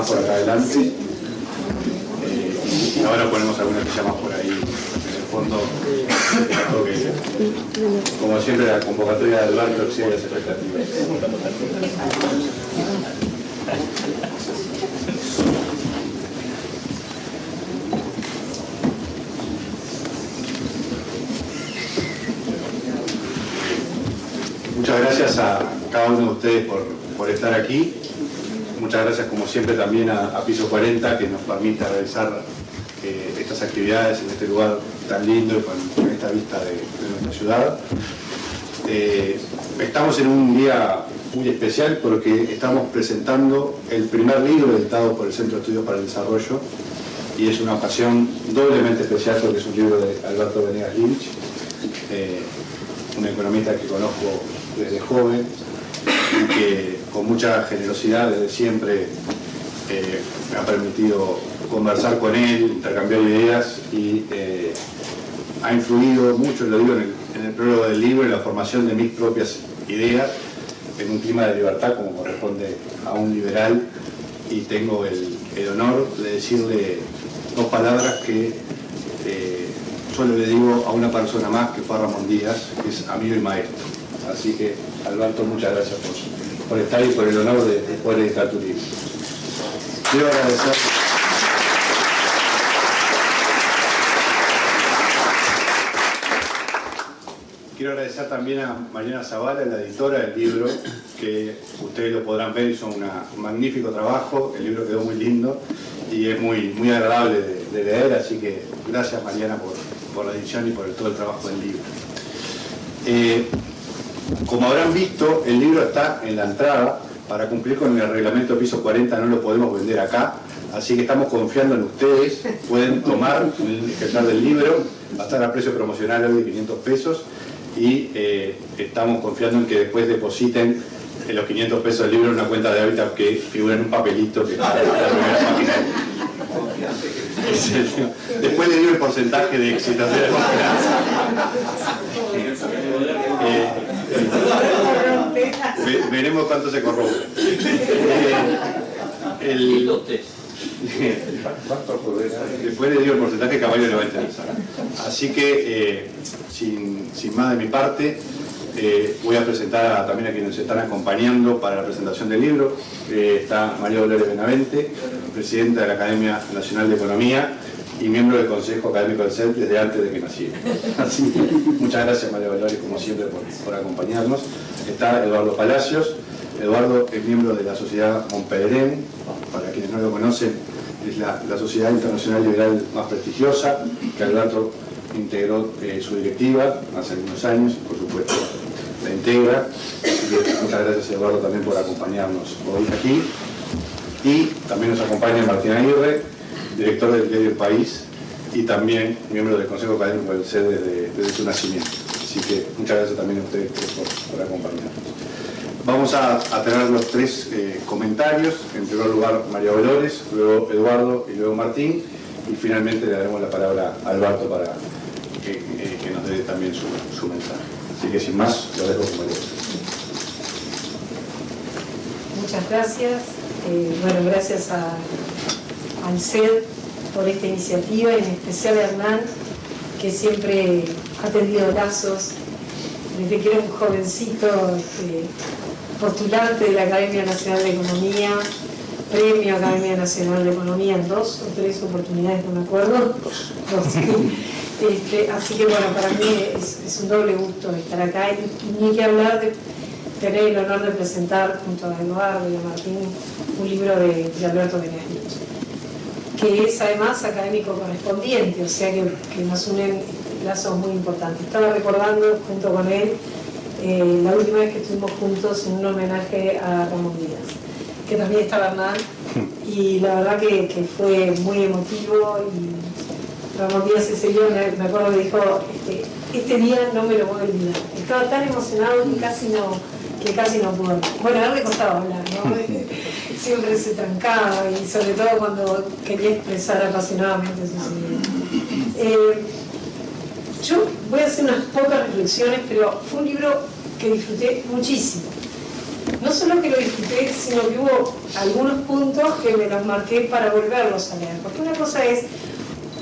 más por acá adelante. Y ahora ponemos algunas que llamas por ahí en el fondo. Como siempre, la convocatoria de Alberto excede las expectativas. Muchas gracias a cada uno de ustedes por estar aquí. Muchas gracias, como siempre, también a Piso 40, que nos permite realizar estas actividades en este lugar tan lindo y con esta vista de nuestra ciudad. Estamos en un día muy especial porque estamos presentando el primer libro editado por el Centro de Estudios para el Desarrollo, y es una ocasión doblemente especial porque es un libro de Alberto Venegas Lynch, un economista que conozco desde joven y que con mucha generosidad desde siempre me ha permitido conversar con él, intercambiar ideas, y ha influido mucho, lo digo en el prólogo del libro, en la formación de mis propias ideas en un clima de libertad como corresponde a un liberal, y tengo el honor de decirle dos palabras que solo le digo a una persona más, que fue a Ramón Díaz, que es amigo y maestro. Así que, Alberto, muchas gracias por estar y por el honor de poder editar tu libro. Quiero agradecer. Quiero agradecer también a Mariana Zavala, la editora del libro, que ustedes lo podrán ver, hizo un magnífico trabajo. El libro quedó muy lindo y es muy agradable de leer, así que gracias, Mariana, por la edición y por todo el trabajo del libro. Como habrán visto, el libro está en la entrada. Para cumplir con el reglamento Piso 40 no lo podemos vender acá, así que estamos confiando en ustedes. Pueden tomar el ejemplar del libro, va a estar a precio promocional hoy de 500 pesos, y estamos confiando en que después depositen los 500 pesos del libro en una cuenta de hábitat que figura en un papelito que está en la primera página. Después le digo el porcentaje de éxito de la confianza. Veremos cuánto se corrompe. Después le digo el porcentaje, Caballo le va a interesar. Así que, sin más de mi parte, voy a presentar también a quienes nos están acompañando para la presentación del libro. Está María Dolores Benavente, presidenta de la Academia Nacional de Economía y miembro del Consejo Académico del CEP desde antes de que naciera. Así que, muchas gracias, María Dolores, como siempre, por acompañarnos. Está Eduardo Palacios. Eduardo es miembro de la Sociedad Montpellier. Para quienes no lo conocen, es la sociedad internacional liberal más prestigiosa, que Alberto integró su directiva hace algunos años, y por supuesto la integra. Muchas gracias, Eduardo, también por acompañarnos hoy aquí. Y también nos acompaña Martín Aguirre, director del diario El País y también miembro del Consejo Académico del CED desde su nacimiento. Así que muchas gracias también a ustedes por acompañarnos. Vamos a tener los tres comentarios. En primer lugar, María Dolores, luego Eduardo y luego Martín, y finalmente le daremos la palabra a Alberto para que nos dé también su mensaje. Así que sin más, lo dejo con María Dolores. Muchas gracias. Bueno, gracias al CED por esta iniciativa, y en especial a Hernán, que siempre ha tendido lazos desde que era un jovencito postulante de la Academia Nacional de Economía, premio Academia Nacional de Economía en 2 o 3 oportunidades, no me acuerdo. Así que bueno, para mí es un doble gusto estar acá, y ni que hablar de tener el honor de presentar junto a Eduardo y a Martín un libro de Alberto Venegas Lynch, que es además académico correspondiente, o sea que nos unen lazos muy importantes. Estaba recordando junto con él la última vez que estuvimos juntos en un homenaje a Ramón Díaz, que también estaba Hernán, y la verdad que fue muy emotivo. Y Ramón Díaz ese día, me acuerdo que dijo, este día no me lo voy a olvidar. Estaba tan emocionado que casi no pudo hablar. Bueno, a él le costaba hablar, ¿no? Siempre se trancaba, y sobre todo cuando quería expresar apasionadamente sus ideas. Yo voy a hacer unas pocas reflexiones, pero fue un libro que disfruté muchísimo. no solo que lo disfruté, sino que hubo algunos puntos que me los marqué para volverlos a leer. Porque una cosa es,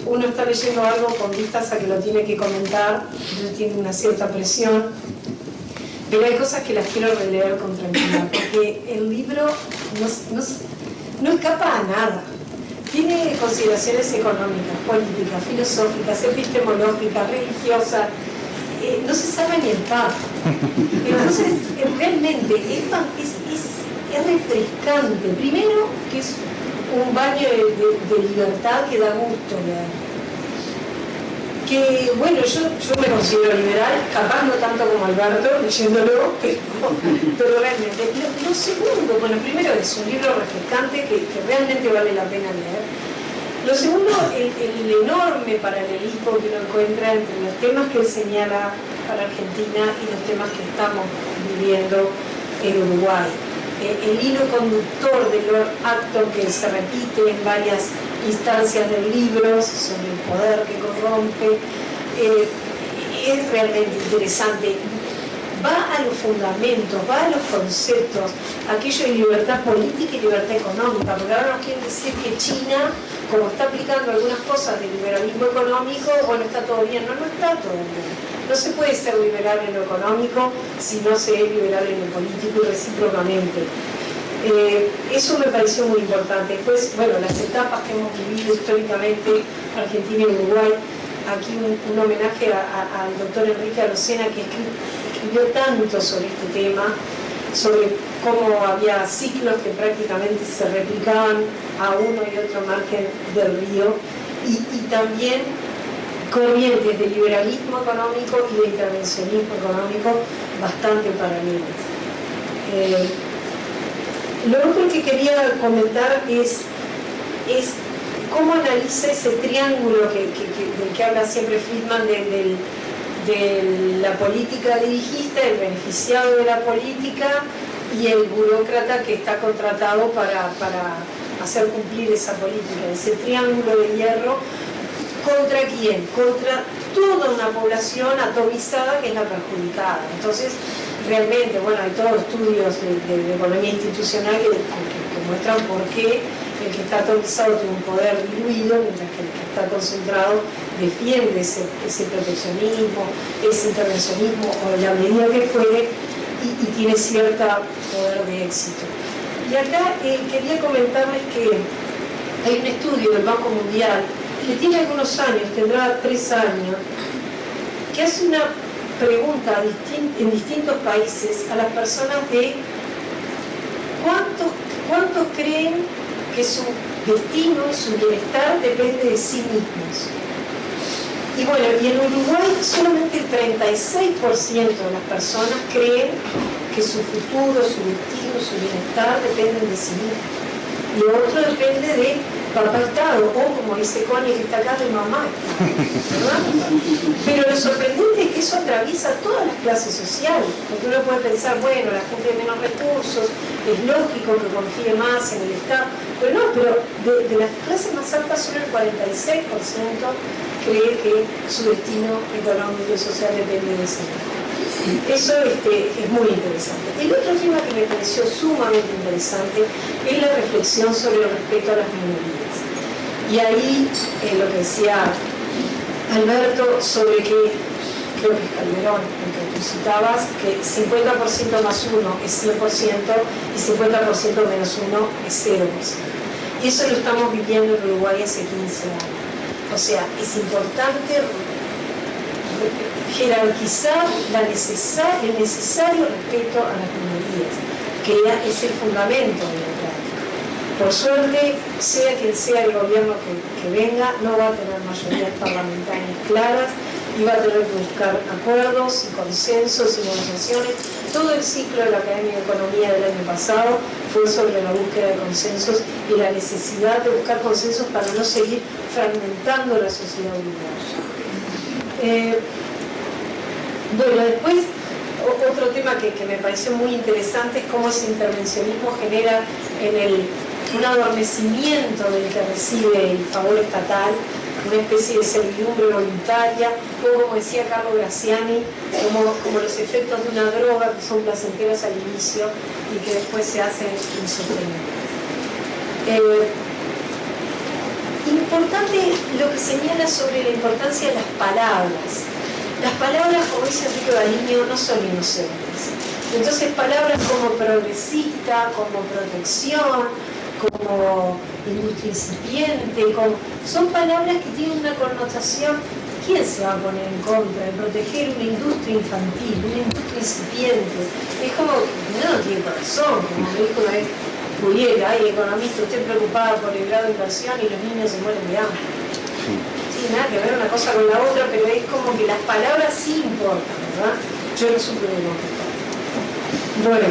uno está leyendo algo con vistas a que lo tiene que comentar, entonces tiene una cierta presión, pero hay cosas que las quiero releer con tranquilidad, porque el libro no escapa a nada. Tiene consideraciones económicas, políticas, filosóficas, epistemológicas, religiosas, no se sabe ni el Papa. Entonces, realmente, es refrescante. Primero, que es un baño de libertad que da gusto leer. Que, bueno, yo me considero liberal, capaz no tanto como Alberto, leyéndolo, pero realmente. Lo segundo, bueno, primero es un libro refrescante que realmente vale la pena leer. Lo segundo, el enorme paralelismo que uno encuentra entre los temas que él señala para Argentina y los temas que estamos viviendo en Uruguay. El hilo conductor del acto que se repite en varias instancias del libro sobre el poder que corrompe, es realmente interesante. Va a los fundamentos, va a los conceptos, aquello de libertad política y libertad económica, porque ahora nos quieren decir que China, como está aplicando algunas cosas del liberalismo económico, bueno, está todo bien. No está todo bien. No se puede ser liberal en lo económico si no se es liberal en lo político y recíprocamente. Eso me pareció muy importante. Después, bueno, las etapas que hemos vivido históricamente, Argentina y Uruguay, aquí un homenaje al doctor Enrique Arocena, que escribió tanto sobre este tema, sobre cómo había ciclos que prácticamente se replicaban a uno y otro margen del río, y también corrientes de liberalismo económico y de intervencionismo económico bastante paralelas. Lo otro que quería comentar es cómo analiza ese triángulo del que habla siempre Friedman de la política dirigista, el beneficiado de la política y el burócrata que está contratado para hacer cumplir esa política, ese triángulo de hierro. ¿Contra quién? Contra toda una población atomizada que es la perjudicada. Entonces, realmente, bueno, hay todos estudios de economía institucional que muestran por qué el que está atomizado tiene un poder diluido, mientras que el que está concentrado defiende ese proteccionismo, ese intervencionismo o la medida que fuere, y tiene cierto poder de éxito. Y acá quería comentarles que hay un estudio del Banco Mundial que tiene algunos años, tendrá 3 años, que hace una pregunta en distintos países a las personas de cuántos creen que su destino y su bienestar depende de sí mismos. Y bueno, y en Uruguay solamente el 36% de las personas creen que su futuro, su destino, su bienestar dependen de sí mismos. Lo otro depende de papá Estado, o como dice Connie que está acá, de mamá, ¿verdad? Pero lo sorprendente es que eso atraviesa todas las clases sociales, porque uno puede pensar, bueno, la gente de menos recursos, es lógico que confíe más en el Estado, pero de las clases más altas solo el 46% cree que su destino económico y social depende de sí. Eso es muy interesante. El otro tema que me pareció sumamente interesante es la reflexión sobre el respeto a las minorías. Y ahí lo que decía Alberto sobre que, creo que es Calderón, el que tú citabas, que 50% más 1 es 100% y 50% menos 1 es 0%. Y eso lo estamos viviendo en Uruguay hace 15 años. O sea, es importante jerarquizar el necesario respeto a las minorías, que es el fundamento democrático. Por suerte, sea quien sea el gobierno que venga, no va a tener mayorías parlamentarias claras y va a tener que buscar acuerdos y consensos y negociaciones. Todo el ciclo de la Academia de Economía del año pasado fue sobre la búsqueda de consensos y la necesidad de buscar consensos para no seguir fragmentando la sociedad uruguaya. Bueno, después otro tema que me pareció muy interesante es cómo ese intervencionismo genera un adormecimiento del que recibe el favor estatal una especie de servidumbre voluntaria, o como decía Carlo Graziani, como los efectos de una droga que son placenteros al inicio y que después se hacen insostenibles. Importante lo que señala sobre la importancia de las palabras. Las palabras, como dice Enrique Baliño, no son inocentes. Entonces palabras como progresista, como protección, como industria incipiente, son palabras que tienen una connotación. ¿Quién se va a poner en contra de proteger una industria infantil, una industria incipiente? Es como, no tiene corazón, como me dijo una vez Julieta, ay, economista, usted preocupada por el grado de inversión y los niños se mueren de hambre. Sí, nada que ver una cosa con la otra, pero es como que las palabras sí importan, ¿verdad? Yo no supe de contestar. Bueno,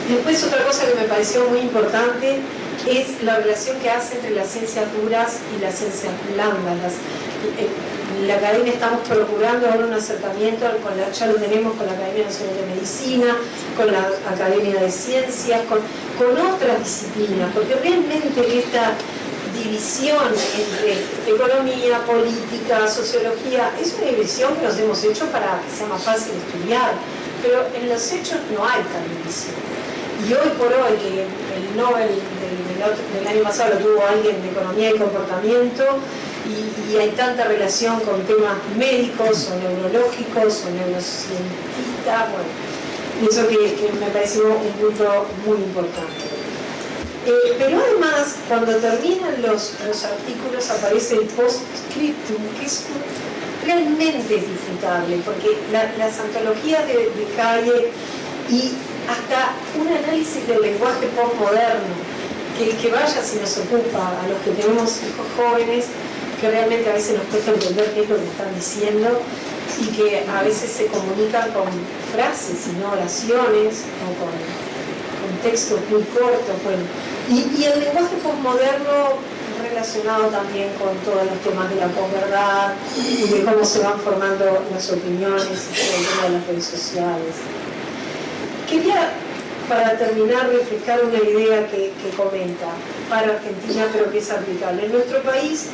después otra cosa que me pareció muy importante es la relación que hace entre las ciencias duras y las ciencias blandas. En la academia estamos procurando ahora un acercamiento, ya lo tenemos con la Academia Nacional de Medicina, con la Academia de Ciencias, con otras disciplinas, porque realmente esta división entre economía, política, sociología, es una división que nos hemos hecho para que sea más fácil estudiar, pero en los hechos no hay tal división. Y hoy por hoy, que el Nobel del año pasado lo tuvo alguien de Economía y Comportamiento, y hay tanta relación con temas médicos o neurológicos o neurocientistas, bueno, eso que me pareció un punto muy importante. Pero además, cuando terminan los artículos aparece el postscriptum, que es realmente disfrutable, porque las antologías de Hayek y hasta un análisis del lenguaje postmoderno, que el que vaya si nos ocupa a los que tenemos hijos jóvenes, que realmente a veces nos cuesta entender qué es lo que están diciendo y que a veces se comunican con frases y no oraciones o con textos muy cortos. Bueno. Y el lenguaje postmoderno relacionado también con todos los temas de la posverdad y de cómo se van formando las opiniones y todo el tema de las redes sociales. Quería, para terminar, refrescar una idea que comenta para Argentina, pero que es aplicable. En nuestro país,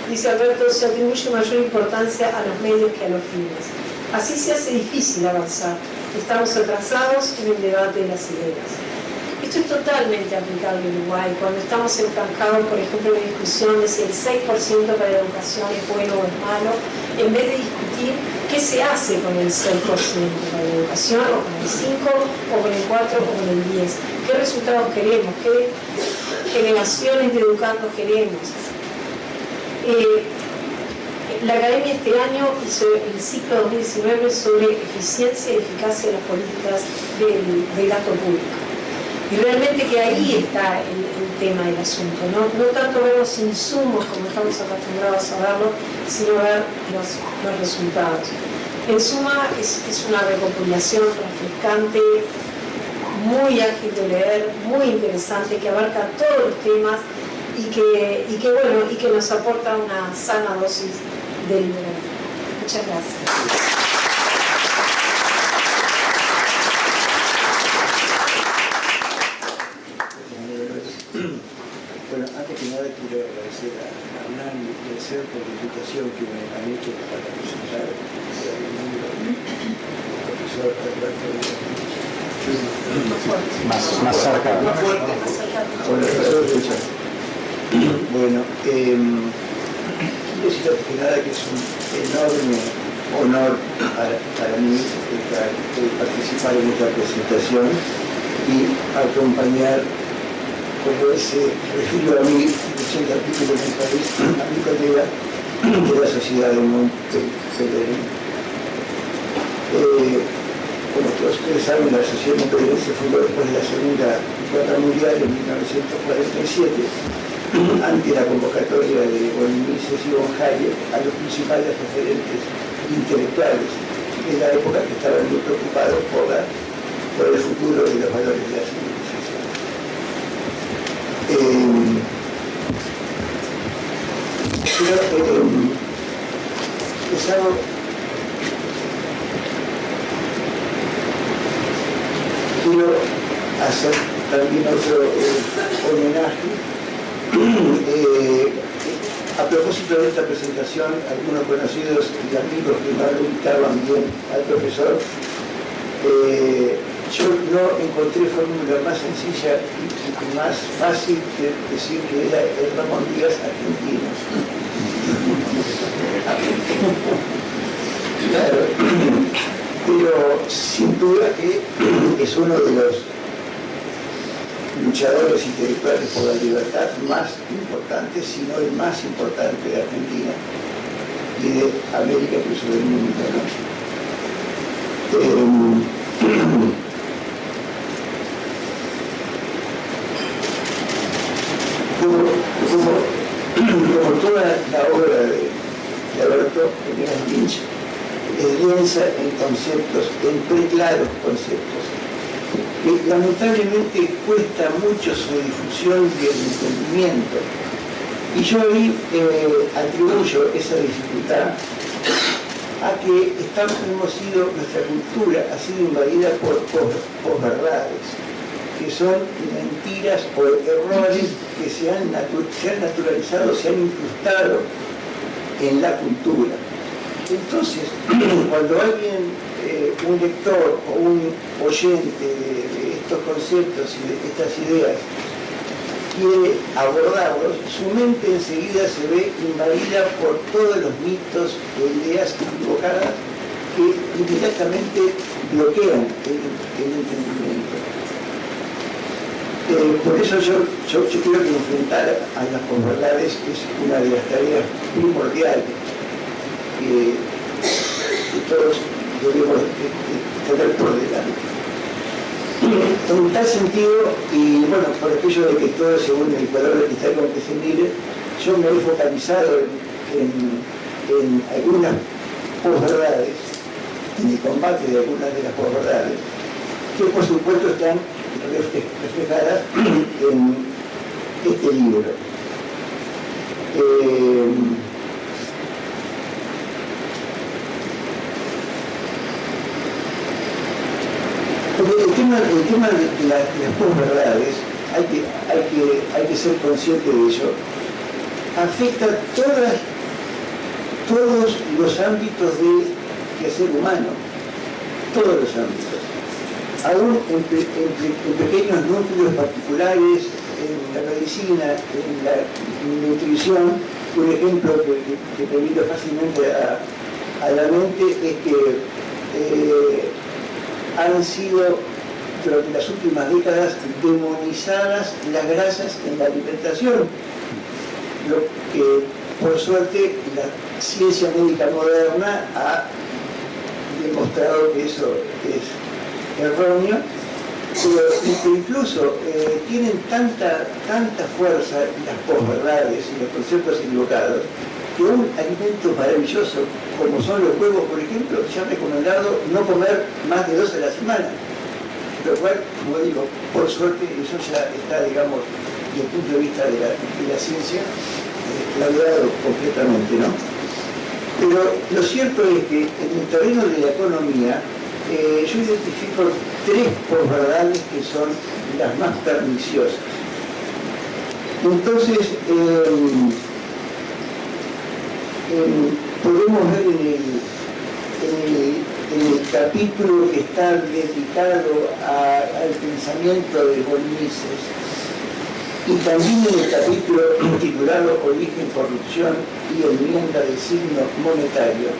dice Alberto, se atribuye mayor importancia a los medios que a los fines. Así se hace difícil avanzar. Estamos atrasados en el debate de las ideas. Esto es totalmente aplicable en Uruguay. Cuando estamos enfrascados, por ejemplo, en la discusión de si el 6% para la educación es bueno o es malo, en vez de discutir qué se hace con el 6% para la educación, o con el 5%, o con el 4%, o con el 10%. ¿Qué resultados queremos? ¿Qué generaciones de educandos queremos? La Academia este año hizo el ciclo 2019 sobre eficiencia y eficacia de las políticas del gasto público. Y realmente que ahí está el tema del asunto, ¿no? No tanto ver los insumos como estamos acostumbrados a verlo, sino ver los resultados. En suma, es una recopilación refrescante, muy ágil de leer, muy interesante, que abarca todos los temas y que nos aporta una sana dosis de liberación. Muchas gracias. Bueno, antes que nada quiero agradecer a Hernán y a Ser por la invitación que me han hecho para presentar el libro del profesor Alberto. Más cerca. Más fuerte. Bueno, profesor, escucha. Bueno, quiero decir antes que nada que es un enorme honor para mí participar en esta presentación y acompañar, como se refirió a mí, el artículo de mi país, a mi colega de la Sociedad de Montpellier. Como todos ustedes saben, la Sociedad de Montpellier se fundó después de la Segunda Guerra Mundial en 1947, ante la convocatoria de von Mises y von Hayek a los principales referentes intelectuales de la época, que estaban muy preocupados por el futuro de los valores de la civilización. Es algo quiero hacer también otro homenaje A propósito de esta presentación, algunos conocidos y amigos que no lo ubicaban bien al profesor, yo no encontré fórmula más sencilla y más fácil que decir que era el Ramón Díaz argentino. Claro, pero sin duda que es uno de los luchadores intelectuales por la libertad más importantes, si no el más importante de Argentina y de América, incluso del mundo, ¿no? Como toda la obra de Alberto Lynch, densa en conceptos, en preclaros conceptos, que lamentablemente cuesta mucho su difusión y el entendimiento. Y yo ahí atribuyo esa dificultad a que nuestra cultura ha sido invadida por verdades, que son mentiras o errores que se han naturalizado, se han incrustado en la cultura. Entonces, cuando alguien, un lector o un oyente de estos conceptos y de estas ideas, quiere abordarlos, su mente enseguida se ve invadida por todos los mitos e ideas equivocadas que inmediatamente bloquean el entendimiento. Por eso yo creo que enfrentar a las posverdades es una de las tareas primordiales que todos debemos tener por delante. En tal sentido, y bueno, por aquello de que todo según el cuadro que está imprescindible, yo me he focalizado en algunas posverdades, en el combate de algunas de las posverdades, que por supuesto están reflejadas en este libro. El tema de las posverdades, hay que ser consciente de ello, afecta todos los ámbitos del quehacer humano, todos los ámbitos. Aún en pequeños núcleos particulares, en la medicina, en la nutrición, un ejemplo que me vino fácilmente a la mente es que han sido durante las últimas décadas demonizadas las grasas en la alimentación, lo que por suerte la ciencia médica moderna ha demostrado que eso es erróneo, pero incluso tienen tanta fuerza las posverdades y los conceptos equivocados que un alimento maravilloso como son los huevos, por ejemplo, se ha recomendado no comer más de 2 a la semana, lo cual, como digo, por suerte eso ya está, digamos, desde el punto de vista de la ciencia clausurado completamente, ¿no? Pero lo cierto es que en el terreno de la economía yo identifico 3 posverdades que son las más perniciosas. Entonces, podemos ver en el capítulo que está dedicado al pensamiento de von Mises, y también en el capítulo titulado Origen, corrupción y enmienda del signo monetario,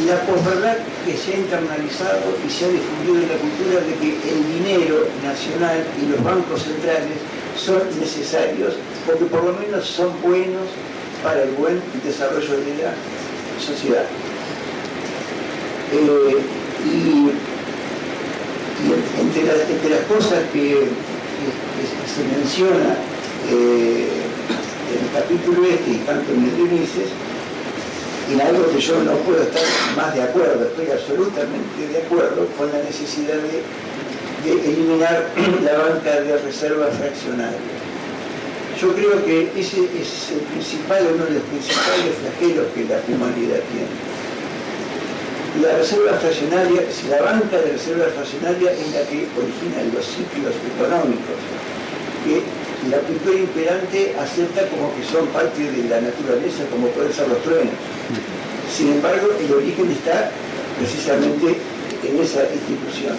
la posverdad que se ha internalizado y se ha difundido en la cultura de que el dinero nacional y los bancos centrales son necesarios porque por lo menos son buenos para el buen desarrollo de la sociedad. Y entre las cosas que se menciona en el capítulo y tanto en el de Mises, en algo que yo no puedo estar más de acuerdo, estoy absolutamente de acuerdo con la necesidad de eliminar la banca de reserva fraccionaria. Yo creo que ese es uno de los principales flagelos que la humanidad tiene. la reserva fraccionaria, si la banca de reserva fraccionaria es la que origina los ciclos económicos, que la cultura imperante acepta como que son parte de la naturaleza, como pueden ser los truenos. Sin embargo, el origen está precisamente en esa institución.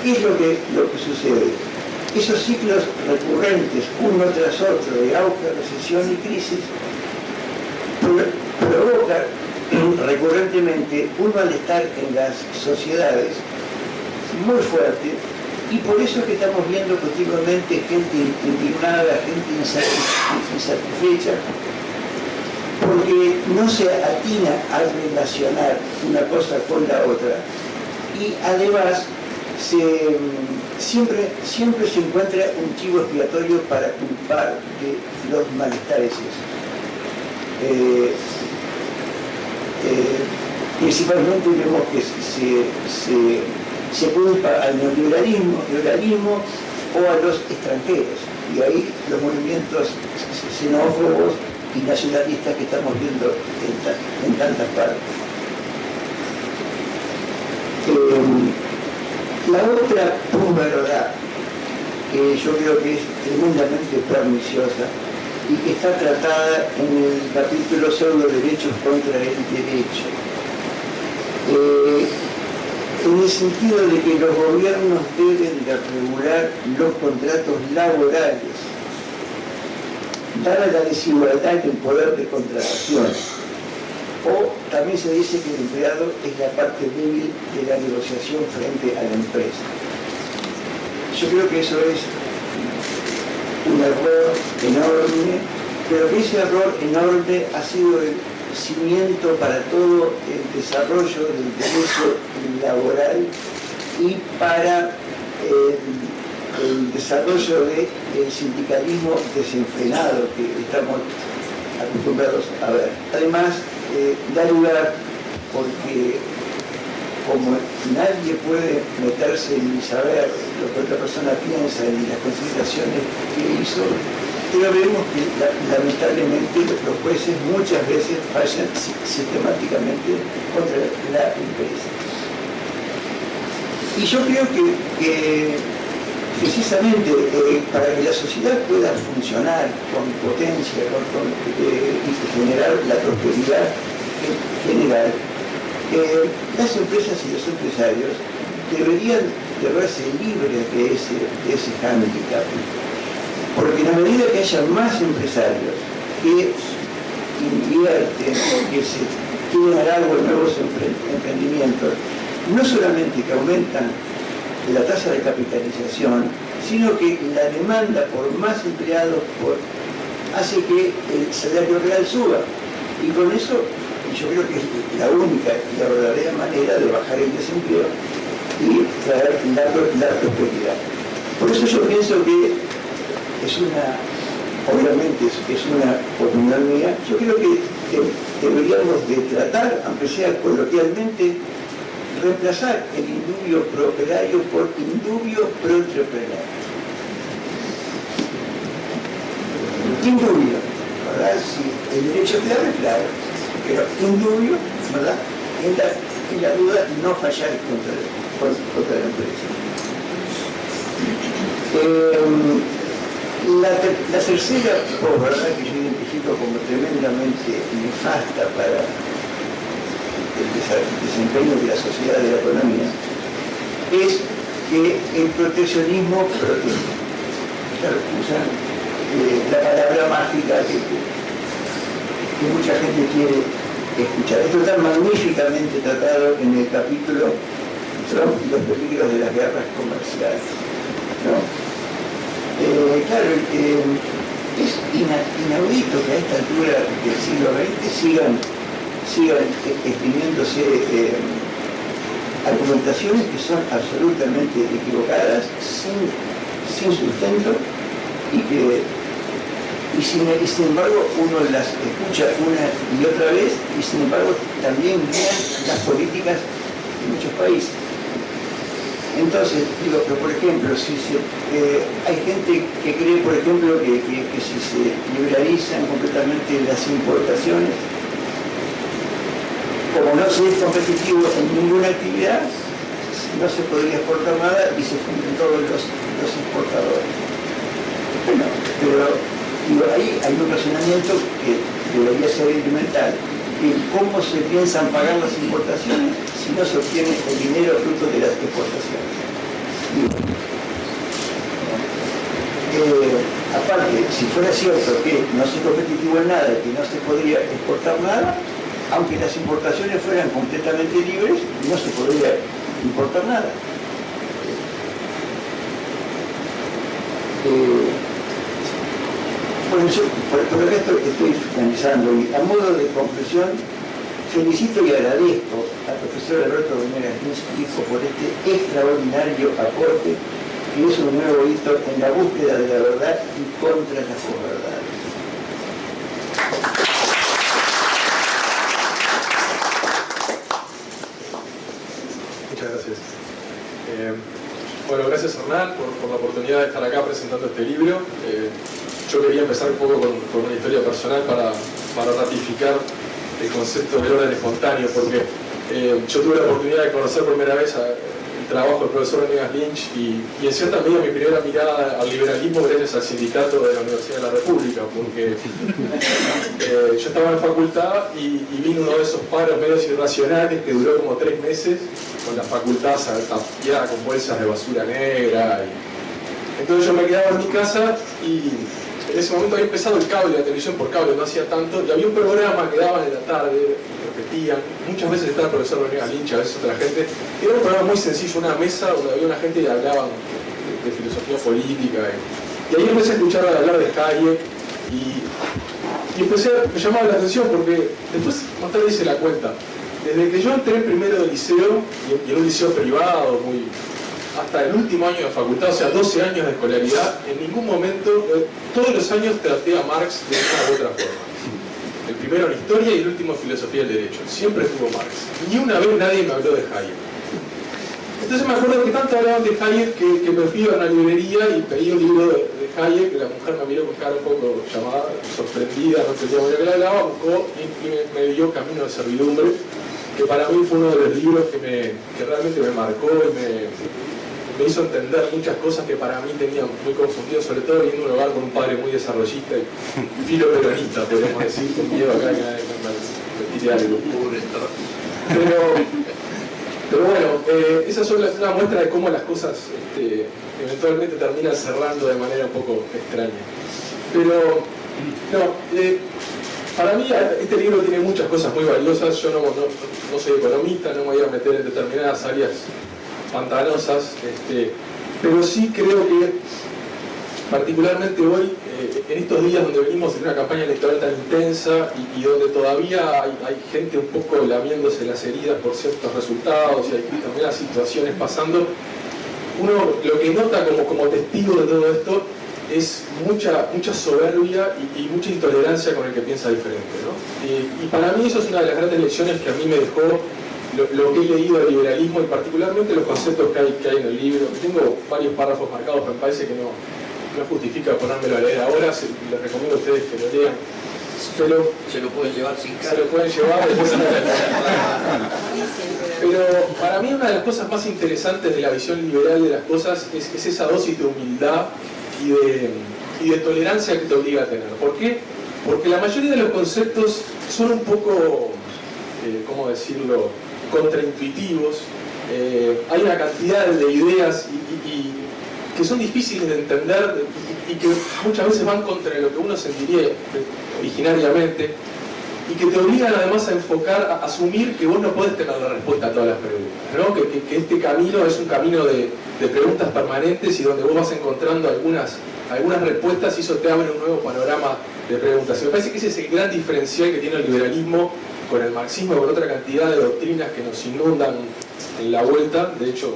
¿Qué es lo que sucede? Esos ciclos recurrentes, uno tras otro, de auge, recesión y crisis, provocan recurrentemente un malestar en las sociedades muy fuerte, y por eso es que estamos viendo continuamente gente indignada, gente insatisfecha, porque no se atina a relacionar una cosa con la otra, y además siempre se encuentra un chivo expiatorio para culpar de los malestares. Principalmente vemos que se culpa al neoliberalismo o a los extranjeros, y ahí los movimientos xenófobos y nacionalistas que estamos viendo en tantas partes. La otra pulverodad, que yo creo que es tremendamente perniciosa y que está tratada en el capítulo Pseudo Derechos contra el Derecho, en el sentido de que los gobiernos deben de regular los contratos laborales, dada la desigualdad en el poder de contratación. O también se dice que el empleado es la parte débil de la negociación frente a la empresa. Yo creo que eso es un error enorme, pero que ese error enorme ha sido el cimiento para todo el desarrollo del derecho laboral y para el desarrollo del sindicalismo desenfrenado que estamos acostumbrados a ver. Además, da lugar porque como nadie puede meterse ni saber lo que otra persona piensa ni las consideraciones que hizo, pero vemos que lamentablemente los jueces muchas veces fallan sistemáticamente contra la empresa. Y yo creo que precisamente para que la sociedad pueda funcionar con potencia y generar la prosperidad general, las empresas y los empresarios deberían de verse libres de ese hándicap. Porque en la medida que haya más empresarios que invierten o que se tienen a cargo de nuevos emprendimientos, no solamente que aumentan la tasa de capitalización, sino que la demanda por más empleados hace que el salario real suba. Y con eso yo creo que es la única y la verdadera manera de bajar el desempleo y traer la prosperidad. Por eso yo pienso que obviamente es una opinión mía, yo creo que deberíamos de tratar, aunque sea coloquialmente, reemplazar el indubio prooperario por indubio proentrepreneurial. Indubio, ¿verdad? Si el derecho claro es claro, pero indubio, ¿verdad? En la duda, no fallar contra la empresa. La tercera verdad que yo identifico como tremendamente nefasta para el desempeño de la sociedad, de la economía, es que el proteccionismo protege. Claro, usan la palabra mágica que mucha gente quiere escuchar. Esto está magníficamente tratado en el capítulo Trump y los peligros de las guerras comerciales, ¿no? Claro, es inaudito que a esta altura del siglo XX sigan exprimiéndose argumentaciones que son absolutamente equivocadas, sin sustento, y sin embargo uno las escucha una y otra vez, y sin embargo también guían las políticas de muchos países. Entonces, digo, pero por ejemplo, hay gente que cree, por ejemplo, que si se liberalizan completamente las importaciones, o como no se es competitivo en ninguna actividad, no se podría exportar nada y se funden todos los exportadores. Bueno, pero digo, ahí hay un razonamiento que debería ser elemental. En cómo se piensan pagar las importaciones si no se obtiene el dinero fruto de las exportaciones. Aparte, si fuera cierto que no se es competitivo en nada, que no se podría exportar nada, aunque las importaciones fueran completamente libres, no se podría importar nada. Bueno, yo por el resto estoy finalizando y a modo de conclusión felicito y agradezco al profesor Alberto Venegas Lynch por este extraordinario aporte que es un nuevo hito en la búsqueda de la verdad y contra las posverdades. Muchas gracias. Bueno, gracias Hernán por la oportunidad de estar acá presentando este libro. Yo quería empezar un poco con una historia personal para ratificar el concepto del orden espontáneo, porque yo tuve la oportunidad de conocer por primera vez el trabajo del profesor Venegas Lynch y en cierta medida mi primera mirada al liberalismo gracias al sindicato de la Universidad de la República, porque yo estaba en la facultad y vino uno de esos paros medios irracionales que duró como 3 meses, con la facultad tapiada con bolsas de basura negra. Entonces yo me quedaba en mi casa y en ese momento había empezado el cable, la televisión por cable, no hacía tanto, y había un programa que daban en la tarde, repetían, muchas veces estaba el profesor Venegas Lynch, a veces otra gente, y era un programa muy sencillo, una mesa donde había una gente y hablaban de filosofía política, y ahí empecé a escuchar hablar de Hayek, y me llamaba la atención porque después más tarde hice la cuenta. Desde que yo entré en primero de liceo, y en un liceo privado, hasta el último año de facultad, o sea, 12 años de escolaridad, en ningún momento, todos los años traté a Marx de una u otra forma. El primero en historia y el último en filosofía del derecho. Siempre estuvo Marx. Ni una vez nadie me habló de Hayek. Entonces me acuerdo que tanto hablaban de Hayek que me fui a una librería y pedí un libro de Hayek, que la mujer me miró con cara un poco llamada, sorprendida, no entendía muy bien que le hablaba, buscó y me dio Camino de Servidumbre, que para mí fue uno de los libros que realmente me marcó y me hizo entender muchas cosas que para mí tenían muy confundido, sobre todo viendo un hogar con un padre muy desarrollista y filoperonista, podemos decir, con miedo acá que nadie me tire algo. Pero bueno, esa es una muestra de cómo las cosas eventualmente terminan cerrando de manera un poco extraña. Pero, para mí este libro tiene muchas cosas muy valiosas. Yo no soy economista, no me voy a meter en determinadas áreas pantanosas, pero sí creo que particularmente hoy, en estos días donde venimos de una campaña electoral tan intensa y donde todavía hay gente un poco lamiéndose las heridas por ciertos resultados y hay también situaciones pasando, uno lo que nota como testigo de todo esto es mucha soberbia y mucha intolerancia con el que piensa diferente, ¿no? Y para mí eso es una de las grandes lecciones que a mí me dejó lo que he leído del liberalismo y particularmente los conceptos que hay en el libro. Tengo varios párrafos marcados, pero me parece que no justifica ponérmelo a leer ahora. Les recomiendo a ustedes que lo lean. Pero se lo pueden llevar sin cara. Se lo pueden llevar después. Pero para mí una de las cosas más interesantes de la visión liberal de las cosas es esa dosis de humildad y de tolerancia que te obliga a tener. ¿Por qué? Porque la mayoría de los conceptos son un poco, ¿cómo decirlo?, contraintuitivos. Hay una cantidad de ideas que son difíciles de entender y que muchas veces van contra lo que uno sentiría originariamente y que te obligan además a enfocar, a asumir que vos no podés tener la respuesta a todas las preguntas, ¿no? Que este camino es un camino de preguntas permanentes y donde vos vas encontrando algunas respuestas y eso te abre un nuevo panorama de preguntas. Y me parece que ese es el gran diferencial que tiene el liberalismo con el marxismo y con otra cantidad de doctrinas que nos inundan en la vuelta. De hecho,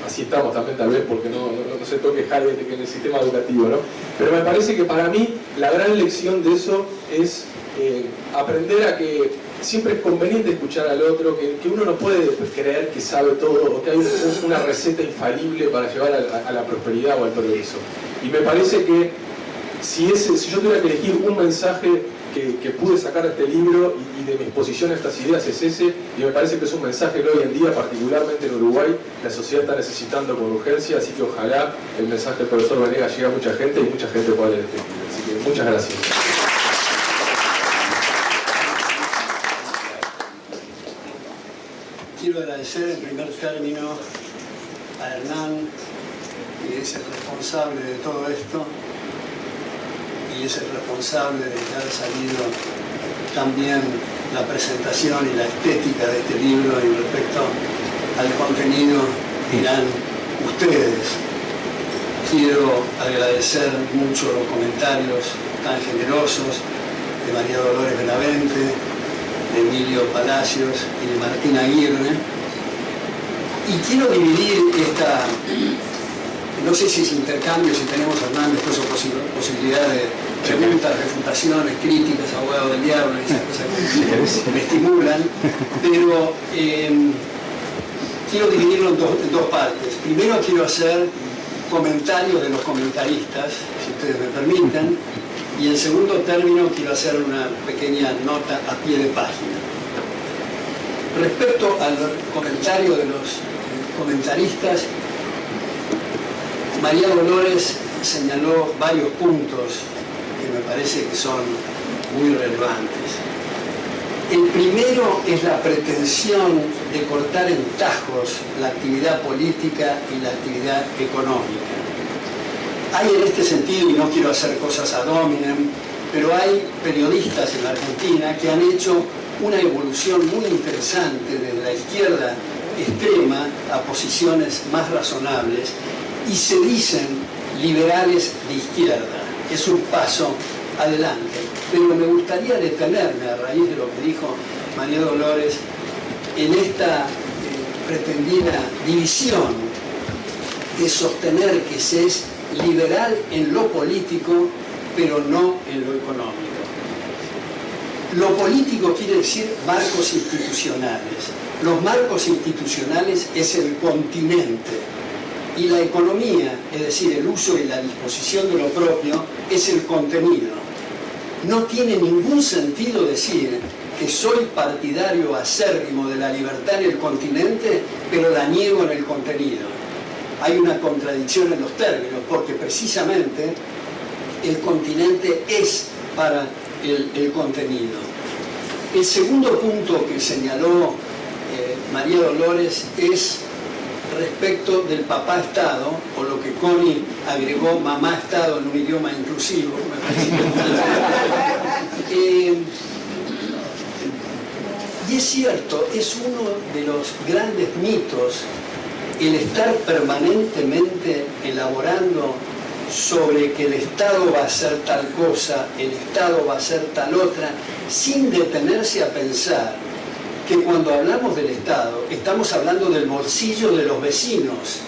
así estamos también tal vez porque no se toque Hayek en el sistema educativo, ¿no? Pero me parece que para mí la gran lección de eso es aprender a que siempre es conveniente escuchar al otro, que uno no puede creer que sabe todo o que hay una receta infalible para llevar a la prosperidad o al progreso. Y me parece que si yo tuviera que elegir un mensaje que pude sacar de este libro y de mi exposición a estas ideas es ese, y me parece que es un mensaje que hoy en día, particularmente en Uruguay, la sociedad está necesitando con urgencia, así que ojalá el mensaje del profesor Venegas llegue a mucha gente y mucha gente pueda leer este libro. Así que muchas gracias. Quiero agradecer en primer término a Hernán, que es el responsable de todo esto, y es el responsable de que haya salido también la presentación y la estética de este libro, y respecto al contenido dirán ustedes. Quiero agradecer mucho los comentarios tan generosos de María Dolores Benavente, de Emilio Palacios y de Martín Aguirre. Y quiero dividir esta, no sé si es intercambio, si tenemos, Hernán, después posibilidad de preguntas, refutaciones, críticas, abogado del diablo, esas cosas que me estimulan, pero quiero dividirlo en dos partes. Primero quiero hacer comentarios de los comentaristas, si ustedes me permiten, y en segundo término quiero hacer una pequeña nota a pie de página. Respecto al comentario de los comentaristas, María Dolores señaló varios puntos que me parece que son muy relevantes. El primero es la pretensión de cortar en tajos la actividad política y la actividad económica. Hay en este sentido, y no quiero hacer cosas ad hominem, pero hay periodistas en la Argentina que han hecho una evolución muy interesante desde la izquierda extrema a posiciones más razonables y se dicen liberales de izquierda. Es un paso adelante. Pero me gustaría detenerme, a raíz de lo que dijo María Dolores, en esta pretendida división de sostener que se es liberal en lo político, pero no en lo económico. Lo político quiere decir marcos institucionales. Los marcos institucionales es el continente. Y la economía, es decir, el uso y la disposición de lo propio, es el contenido. No tiene ningún sentido decir que soy partidario acérrimo de la libertad en el continente, pero la niego en el contenido. Hay una contradicción en los términos, porque precisamente el continente es para el contenido. El segundo punto que señaló María Dolores es respecto del papá Estado, o lo que Connie agregó, mamá Estado, en un idioma inclusivo, y es cierto, es uno de los grandes mitos el estar permanentemente elaborando sobre que el Estado va a hacer tal cosa, el Estado va a hacer tal otra, sin detenerse a pensar que cuando hablamos del Estado estamos hablando del bolsillo de los vecinos.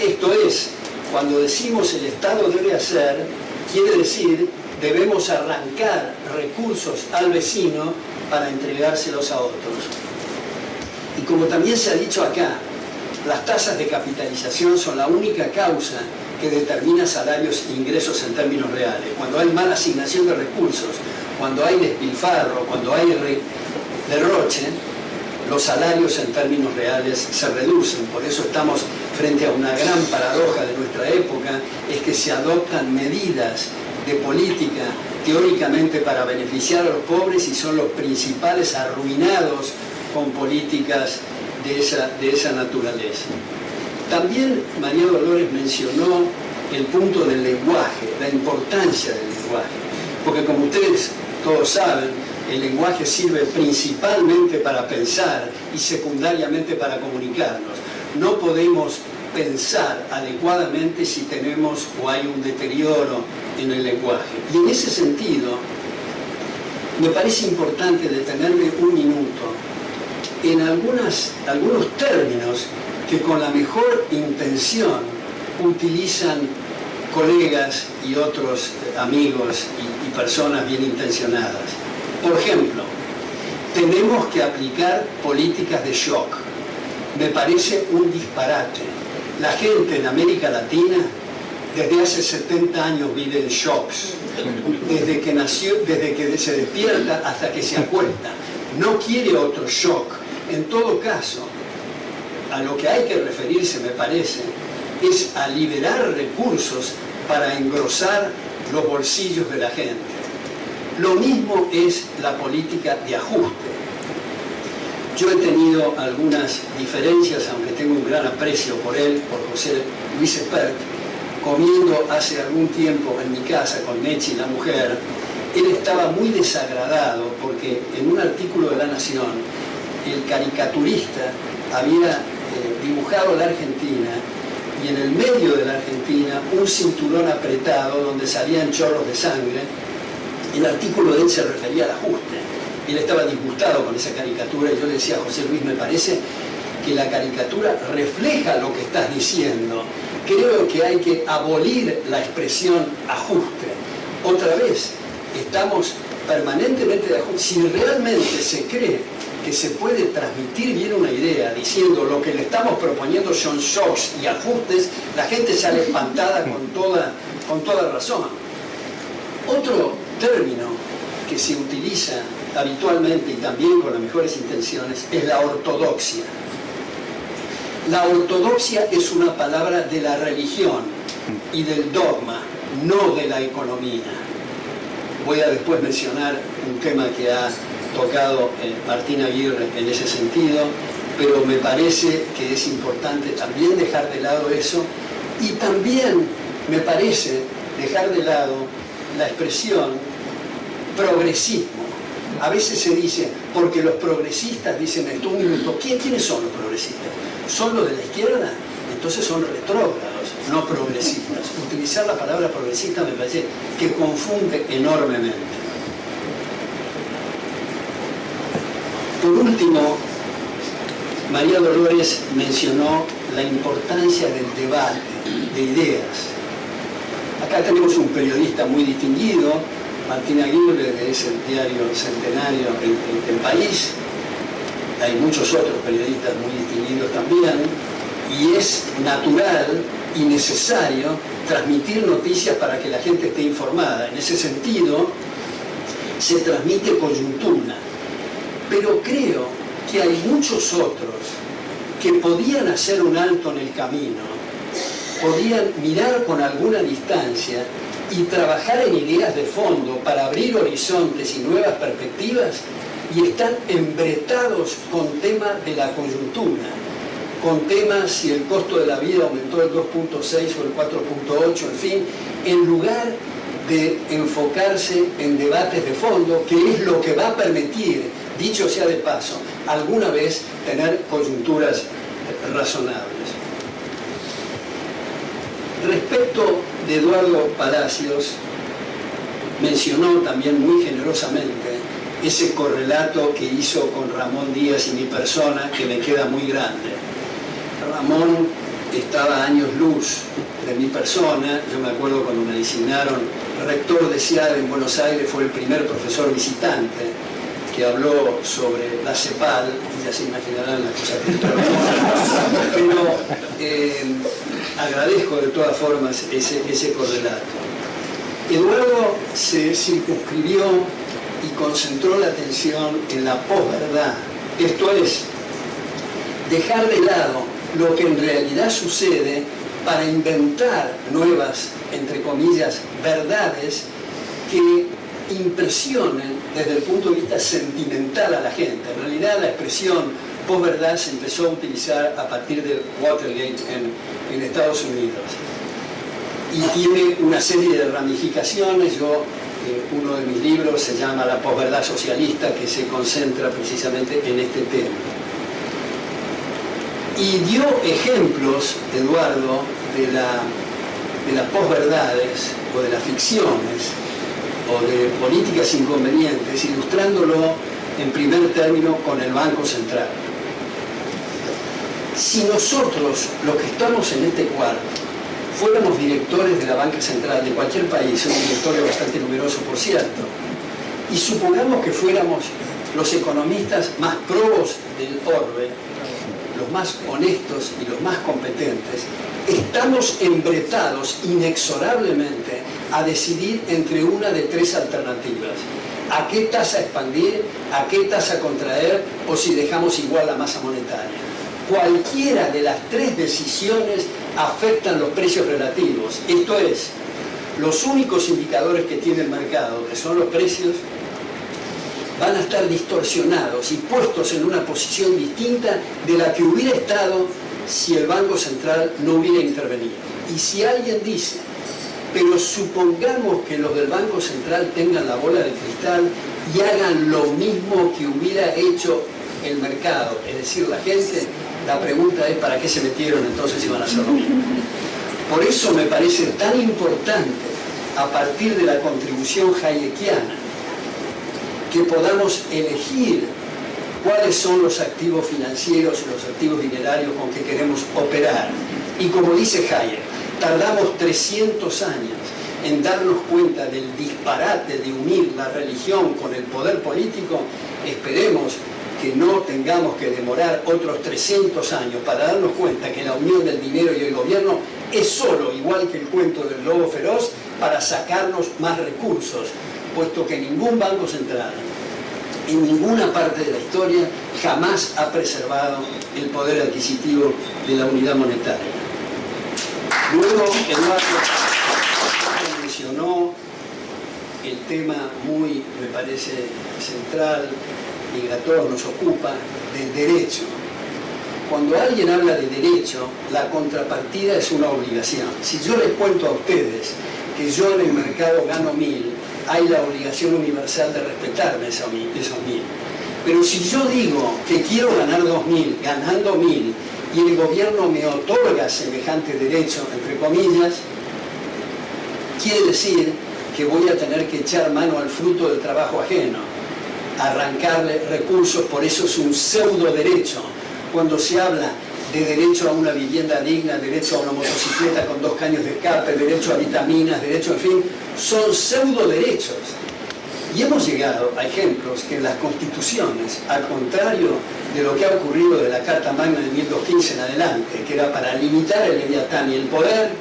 Esto es, cuando decimos el Estado debe hacer, quiere decir debemos arrancar recursos al vecino para entregárselos a otros. Y como también se ha dicho acá, las tasas de capitalización son la única causa que determina salarios e ingresos en términos reales. Cuando hay mala asignación de recursos, cuando hay despilfarro, cuando hay derroche, los salarios en términos reales se reducen. Por eso estamos frente a una gran paradoja de nuestra época, es que se adoptan medidas de política teóricamente para beneficiar a los pobres y son los principales arruinados con políticas de esa naturaleza. También María Dolores mencionó el punto del lenguaje, la importancia del lenguaje, porque como ustedes todos saben, el lenguaje sirve principalmente para pensar y secundariamente para comunicarnos. No podemos pensar adecuadamente si tenemos o hay un deterioro en el lenguaje. Y en ese sentido, me parece importante detenerme un minuto en algunos términos que con la mejor intención utilizan colegas y otros amigos y personas bien intencionadas. Por ejemplo, tenemos que aplicar políticas de shock. Me parece un disparate. La gente en América Latina desde hace 70 años vive en shocks. desde que nació, desde que se despierta hasta que se acuesta. No quiere otro shock. En todo caso, a lo que hay que referirse, me parece, es a liberar recursos para engrosar los bolsillos de la gente. Lo mismo es la política de ajuste. Yo he tenido algunas diferencias, aunque tengo un gran aprecio por él, por José Luis Espert, comiendo hace algún tiempo en mi casa con Mechi, la mujer. Él estaba muy desagradado porque en un artículo de La Nación el caricaturista había dibujado la Argentina y en el medio de la Argentina un cinturón apretado donde salían chorros de sangre. El artículo de él se refería al ajuste. Él estaba disgustado con esa caricatura y yo le decía a José Luis, me parece que la caricatura refleja lo que estás diciendo. Creo que hay que abolir la expresión ajuste. Otra vez, estamos permanentemente de ajuste. Si realmente se cree que se puede transmitir bien una idea diciendo lo que le estamos proponiendo son shocks y ajustes, la gente sale espantada con toda razón. Otro término que se utiliza habitualmente y también con las mejores intenciones es la ortodoxia. La ortodoxia es una palabra de la religión y del dogma, no de la economía. Voy a después mencionar un tema que ha tocado Martín Aguirre en ese sentido, pero me parece que es importante también dejar de lado eso y también me parece dejar de lado la expresión progresismo. A veces se dice, porque los progresistas dicen esto, un minuto, ¿quiénes son los progresistas? ¿Son los de la izquierda? Entonces son retrógrados, no progresistas. Utilizar la palabra progresista me parece que confunde enormemente. Por último, María Dolores mencionó la importancia del debate, de ideas. Acá tenemos un periodista muy distinguido, Martín Aguirre, que es el diario centenario El País. Hay muchos otros periodistas muy distinguidos también, y es natural y necesario transmitir noticias para que la gente esté informada. En ese sentido, se transmite coyuntura. Pero creo que hay muchos otros que podían hacer un alto en el camino, podían mirar con alguna distancia y trabajar en ideas de fondo para abrir horizontes y nuevas perspectivas, y están embretados con temas de la coyuntura, con temas si el costo de la vida aumentó el 2.6 o el 4.8, en fin, en lugar de enfocarse en debates de fondo, que es lo que va a permitir, dicho sea de paso, alguna vez tener coyunturas razonables. Respecto de Eduardo Palacios, mencionó también muy generosamente ese correlato que hizo con Ramón Díaz y mi persona, que me queda muy grande. Ramón estaba a años luz de mi persona. Yo me acuerdo cuando me designaron rector de SEAD en Buenos Aires, fue el primer profesor visitante que habló sobre la CEPAL, ya se imaginarán las cosas que pero agradezco de todas formas ese correlato. Eduardo se circunscribió y concentró la atención en la posverdad, esto es, dejar de lado lo que en realidad sucede para inventar nuevas, entre comillas, verdades que impresionen desde el punto de vista sentimental a la gente. En realidad la expresión posverdad se empezó a utilizar a partir del Watergate en Estados Unidos y tiene una serie de ramificaciones. Uno de mis libros se llama La posverdad socialista, que se concentra precisamente en este tema. Y dio ejemplos, Eduardo, de las posverdades o de las ficciones o de políticas inconvenientes, ilustrándolo en primer término con el Banco Central. Si nosotros, los que estamos en este cuarto, fuéramos directores de la Banca Central de cualquier país, un directorio bastante numeroso por cierto, y supongamos que fuéramos los economistas más probos del orbe, los más honestos y los más competentes, estamos embretados inexorablemente a decidir entre una de tres alternativas: a qué tasa expandir, a qué tasa contraer, o si dejamos igual la masa monetaria. Cualquiera de las tres decisiones afectan los precios relativos. Esto es, los únicos indicadores que tiene el mercado, que son los precios, van a estar distorsionados y puestos en una posición distinta de la que hubiera estado si el Banco Central no hubiera intervenido. Y si alguien dice, pero supongamos que los del Banco Central tengan la bola de cristal y hagan lo mismo que hubiera hecho el mercado, es decir, la gente, la pregunta es ¿para qué se metieron entonces si van a hacer lo mismo? Por eso me parece tan importante, a partir de la contribución hayekiana, que podamos elegir cuáles son los activos financieros y los activos dinerarios con que queremos operar. Y como dice Hayek, tardamos 300 años en darnos cuenta del disparate de unir la religión con el poder político. Esperemos que no tengamos que demorar otros 300 años para darnos cuenta que la unión del dinero y el gobierno es solo, igual que el cuento del lobo feroz, para sacarnos más recursos, puesto que ningún banco central en ninguna parte de la historia jamás ha preservado el poder adquisitivo de la unidad monetaria. Luego, Eduardo mencionó el tema muy, me parece, central y a todos nos ocupa, del derecho. Cuando alguien habla de derecho, la contrapartida es una obligación. Si yo les cuento a ustedes que yo en el mercado gano 1.000, hay la obligación universal de respetarme esos 1.000. Pero si yo digo que quiero ganar 2.000, ganando 1.000, y el gobierno me otorga semejante derecho, entre comillas, quiere decir que voy a tener que echar mano al fruto del trabajo ajeno, arrancarle recursos, por eso es un pseudo derecho. Cuando se habla de derecho a una vivienda digna, derecho a una motocicleta con 2 caños de escape, derecho a vitaminas, derecho, en fin, son pseudo derechos. Y hemos llegado a ejemplos que en las constituciones, al contrario de lo que ha ocurrido de la Carta Magna de 1215 en adelante, que era para limitar el leviatán y el poder,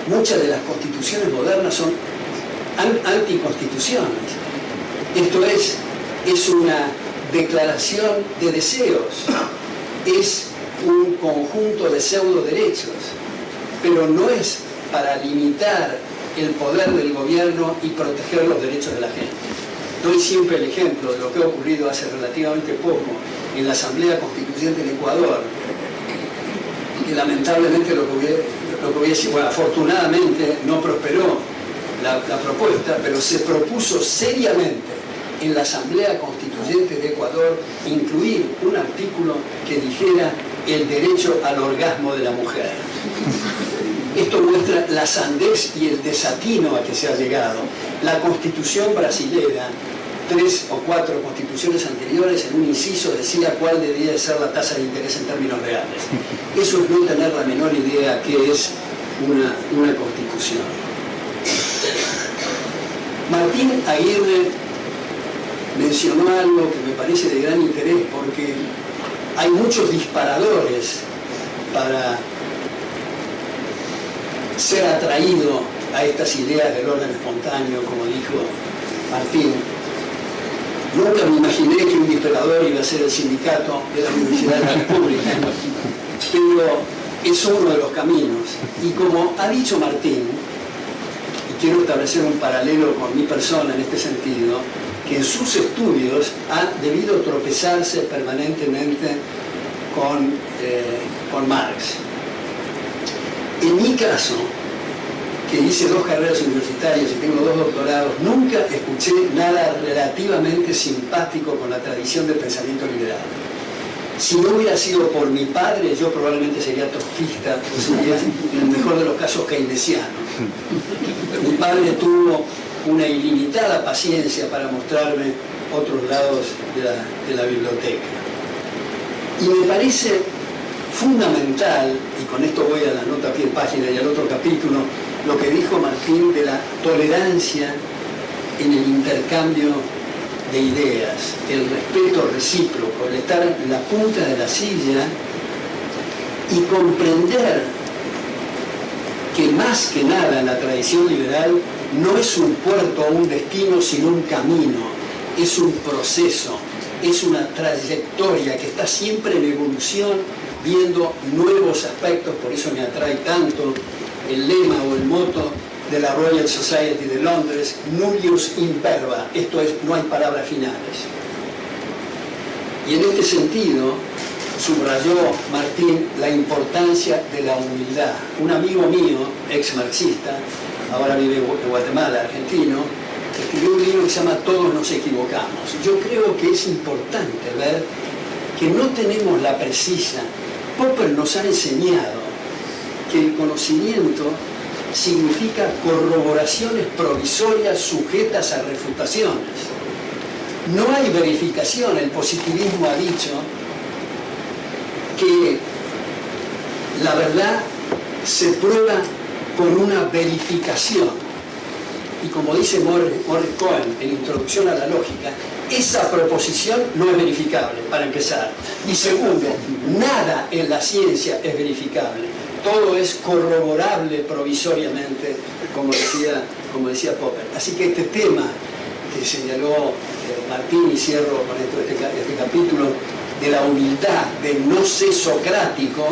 muchas de las constituciones modernas son anticonstituciones. Esto es una declaración de deseos, es un conjunto de pseudo derechos, pero no es para limitar el poder del gobierno y proteger los derechos de la gente. Doy siempre el ejemplo de lo que ha ocurrido hace relativamente poco en la Asamblea Constituyente en Ecuador, que lamentablemente afortunadamente no prosperó la propuesta, pero se propuso seriamente en la Asamblea Constituyente de Ecuador incluir un artículo que dijera el derecho al orgasmo de la mujer. Esto muestra la sandez y el desatino a que se ha llegado. La Constitución brasilera, 3 o 4 constituciones anteriores, en un inciso decía cuál debería de ser la tasa de interés en términos reales. Eso es no tener la menor idea qué es una constitución. Martín Aguirre mencionó algo que me parece de gran interés, porque hay muchos disparadores para ser atraído a estas ideas del orden espontáneo, como dijo Martín. Nunca me imaginé que un disparador iba a ser el sindicato de la Universidad de la República, pero es uno de los caminos. Y como ha dicho Martín, y quiero establecer un paralelo con mi persona en este sentido, que en sus estudios ha debido tropezarse permanentemente con Marx. En mi caso, que hice 2 carreras universitarias y tengo 2 doctorados, nunca escuché nada relativamente simpático con la tradición del pensamiento liberal. Si no hubiera sido por mi padre, yo probablemente sería trotskista, o sería, en el mejor de los casos, keynesiano. Mi padre tuvo una ilimitada paciencia para mostrarme otros lados de la biblioteca. Y me parece fundamental, y con esto voy a la nota a pie de página y al otro capítulo, lo que dijo Martín de la tolerancia en el intercambio de ideas, el respeto recíproco, el estar en la punta de la silla y comprender que más que nada en la tradición liberal no es un puerto o un destino, sino un camino, es un proceso, es una trayectoria que está siempre en evolución, viendo nuevos aspectos. Por eso me atrae tanto el lema o el moto de la Royal Society de Londres, nullius imperva, esto es, no hay palabras finales. Y en este sentido, subrayó Martín la importancia de la humildad. Un amigo mío, ex marxista, ahora vive en Guatemala, argentino, escribió un libro que se llama Todos nos equivocamos. Yo creo que es importante ver que no tenemos la precisa. Popper nos ha enseñado que el conocimiento significa corroboraciones provisorias sujetas a refutaciones. No hay verificación. El positivismo ha dicho que la verdad se prueba con una verificación. Y como dice Morris Cohen en Introducción a la Lógica, esa proposición no es verificable, para empezar. Y segundo, nada en la ciencia es verificable. Todo es corroborable provisoriamente, como decía Popper. Así que este tema que señaló Martín, y cierro con este capítulo, de la humildad, del no ser socrático,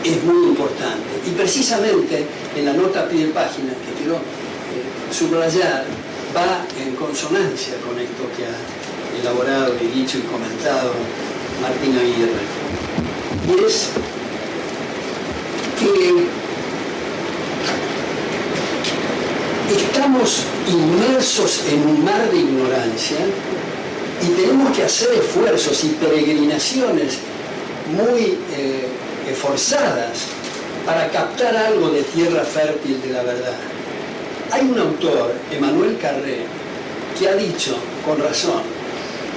es muy importante. Y precisamente en la nota a pie de página que quiero subrayar, va en consonancia con esto que ha elaborado y dicho y comentado Martín Aguirre. Y es que estamos inmersos en un mar de ignorancia y tenemos que hacer esfuerzos y peregrinaciones muy forzadas para captar algo de tierra fértil de la verdad. Hay un autor, Emmanuel Carré, que ha dicho, con razón,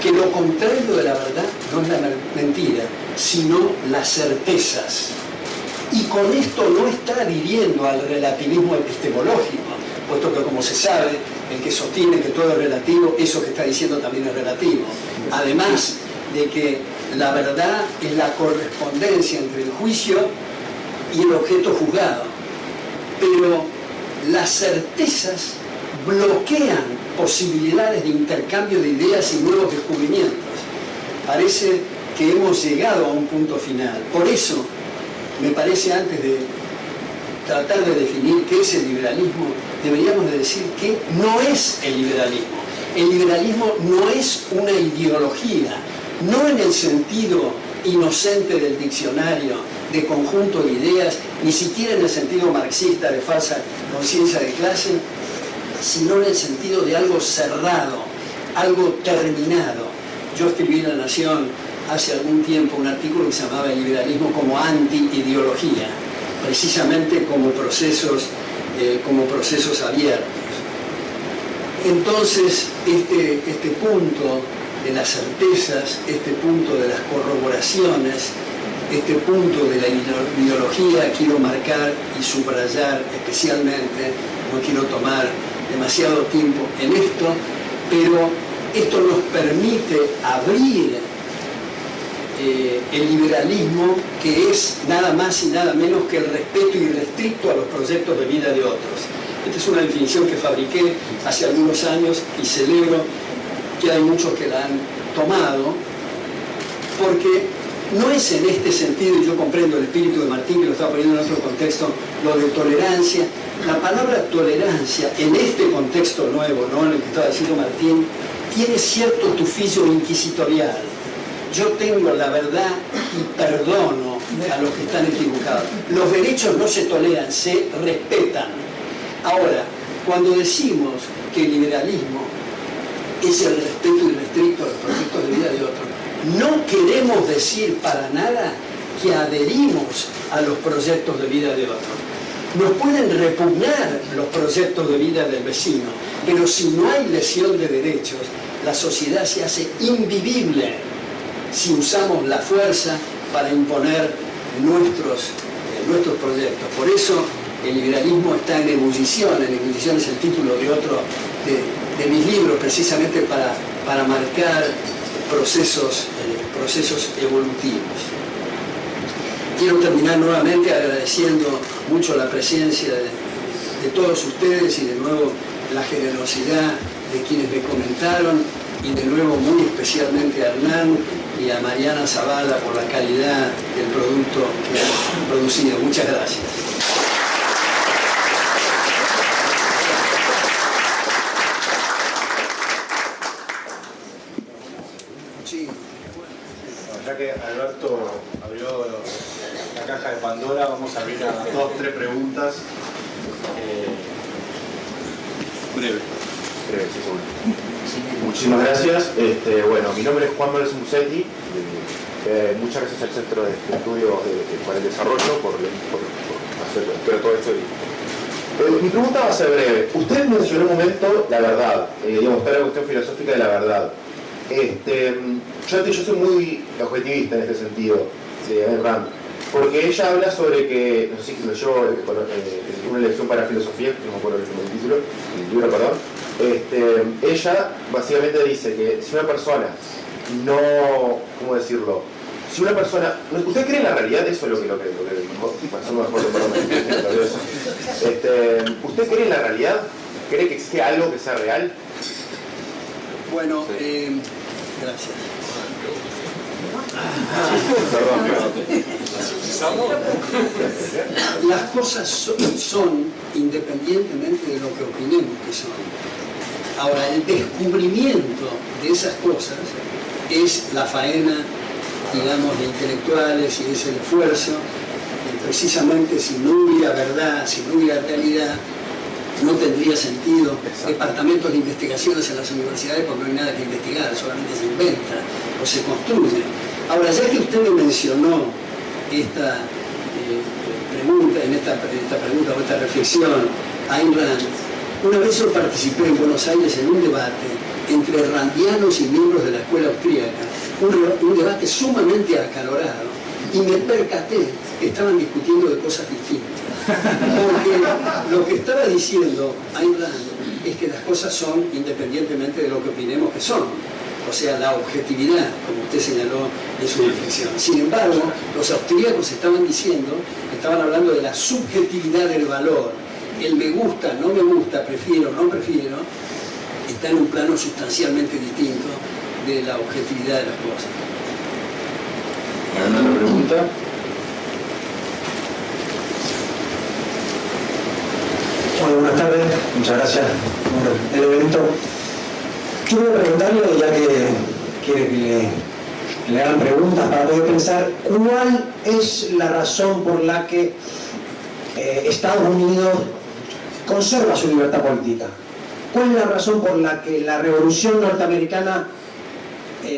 que lo contrario de la verdad no es la mentira, sino las certezas. Y con esto no está adhiriendo al relativismo epistemológico, puesto que, como se sabe, el que sostiene que todo es relativo, eso que está diciendo también es relativo. Además de que la verdad es la correspondencia entre el juicio y el objeto juzgado. Pero las certezas bloquean posibilidades de intercambio de ideas y nuevos descubrimientos. Parece que hemos llegado a un punto final. Por eso, me parece, antes de tratar de definir qué es el liberalismo, deberíamos de decir qué no es el liberalismo. El liberalismo no es una ideología, no en el sentido inocente del diccionario, de conjunto de ideas, ni siquiera en el sentido marxista de falsa conciencia de clase, sino en el sentido de algo cerrado, algo terminado. Yo escribí en La Nación hace algún tiempo un artículo que se llamaba El liberalismo como anti-ideología, precisamente como procesos abiertos. Entonces, este punto de las certezas, este punto de las corroboraciones, este punto de la ideología quiero marcar y subrayar especialmente. No quiero tomar demasiado tiempo en esto, pero esto nos permite abrir el liberalismo, que es nada más y nada menos que el respeto irrestricto a los proyectos de vida de otros. Esta es una definición que fabriqué hace algunos años y celebro que hay muchos que la han tomado, porque no es en este sentido, y yo comprendo el espíritu de Martín, que lo está poniendo en otro contexto, lo de tolerancia. La palabra tolerancia en este contexto nuevo, no en el que estaba diciendo Martín, tiene cierto tufillo inquisitorial. Yo tengo la verdad y perdono a los que están equivocados. Los derechos no se toleran, se respetan. Ahora, cuando decimos que el liberalismo es el respeto irrestricto a los proyectos de vida de otros, no queremos decir para nada que adherimos a los proyectos de vida de otros. Nos pueden repugnar los proyectos de vida del vecino, pero si no hay lesión de derechos, la sociedad se hace invivible si usamos la fuerza para imponer nuestros proyectos. Por eso el liberalismo está en ebullición. En ebullición es el título de otro de mis libros, precisamente para marcar procesos evolutivos. Quiero terminar nuevamente agradeciendo mucho la presencia de todos ustedes y de nuevo la generosidad de quienes me comentaron y de nuevo muy especialmente a Hernán y a Mariana Zavala por la calidad del producto que han producido. Muchas gracias. Ya que Alberto abrió la caja de Pandora, vamos a abrir a 2 o 3 preguntas. Breve, sí, seguro. Muchísimas gracias. Bueno, mi nombre es Juan Manuel Musetti. Muchas gracias al Centro de Estudios para el Desarrollo por hacer todo esto. Mi pregunta va a ser breve. Usted mencionó un momento la verdad, digamos, está la cuestión filosófica de la verdad. Yo soy muy objetivista en este sentido, de Ayn Rand, porque ella habla sobre que, no sé si leyó una lección para filosofía, no me acuerdo el libro, perdón. Ella básicamente dice que si una persona no, ¿cómo decirlo? Si una persona, ¿usted cree en la realidad? Eso es lo que ¿usted cree en la realidad? ¿Cree que existe algo que sea real? Bueno, gracias. Las cosas son independientemente de lo que opinemos que son. Ahora, el descubrimiento de esas cosas es la faena, digamos, de intelectuales y es el esfuerzo. Precisamente si no hubiera verdad, si no hubiera realidad, no tendría sentido departamentos de investigaciones en las universidades porque no hay nada que investigar, solamente se inventa o se construye. Ahora, ya que usted me mencionó esta pregunta, en esta pregunta o esta reflexión, Ayn Rand, una vez yo participé en Buenos Aires en un debate entre randianos y miembros de la escuela austríaca, un debate sumamente acalorado, y me percaté que estaban discutiendo de cosas distintas. Porque lo que estaba diciendo Ayn Rand es que las cosas son independientemente de lo que opinemos que son. O sea, la objetividad, como usted señaló en su reflexión. Sin embargo, los austríacos estaban hablando de la subjetividad del valor. El me gusta, no me gusta, prefiero, no prefiero, está en un plano sustancialmente distinto de la objetividad de las cosas. ¿Alguna pregunta? Bueno, buenas tardes, muchas gracias por el evento. Yo voy a preguntarle, ya que quiere que le hagan preguntas para poder pensar, ¿cuál es la razón por la que Estados Unidos conserva su libertad política? ¿Cuál es la razón por la que la revolución norteamericana,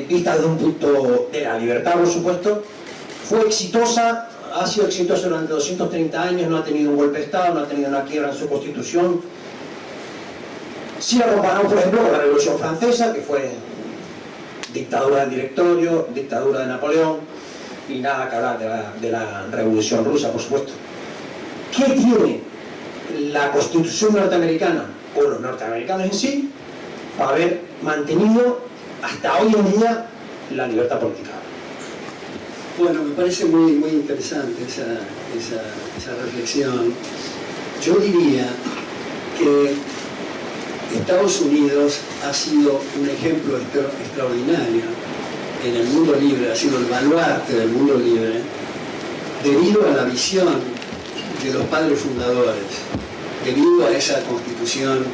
vista desde un punto de la libertad, por supuesto, fue exitosa? Ha sido exitoso durante 230 años, no ha tenido un golpe de Estado, no ha tenido una quiebra en su constitución. Si la comparamos, por ejemplo, con la Revolución Francesa, que fue dictadura del Directorio, dictadura de Napoleón, y nada que hablar de la Revolución Rusa, por supuesto. ¿Qué tiene la Constitución norteamericana, o los norteamericanos en sí, para haber mantenido hasta hoy en día la libertad política? Bueno, me parece muy interesante esa reflexión. Yo diría que Estados Unidos ha sido un ejemplo extraordinario en el mundo libre, ha sido el baluarte del mundo libre, debido a la visión de los padres fundadores, debido a esa constitución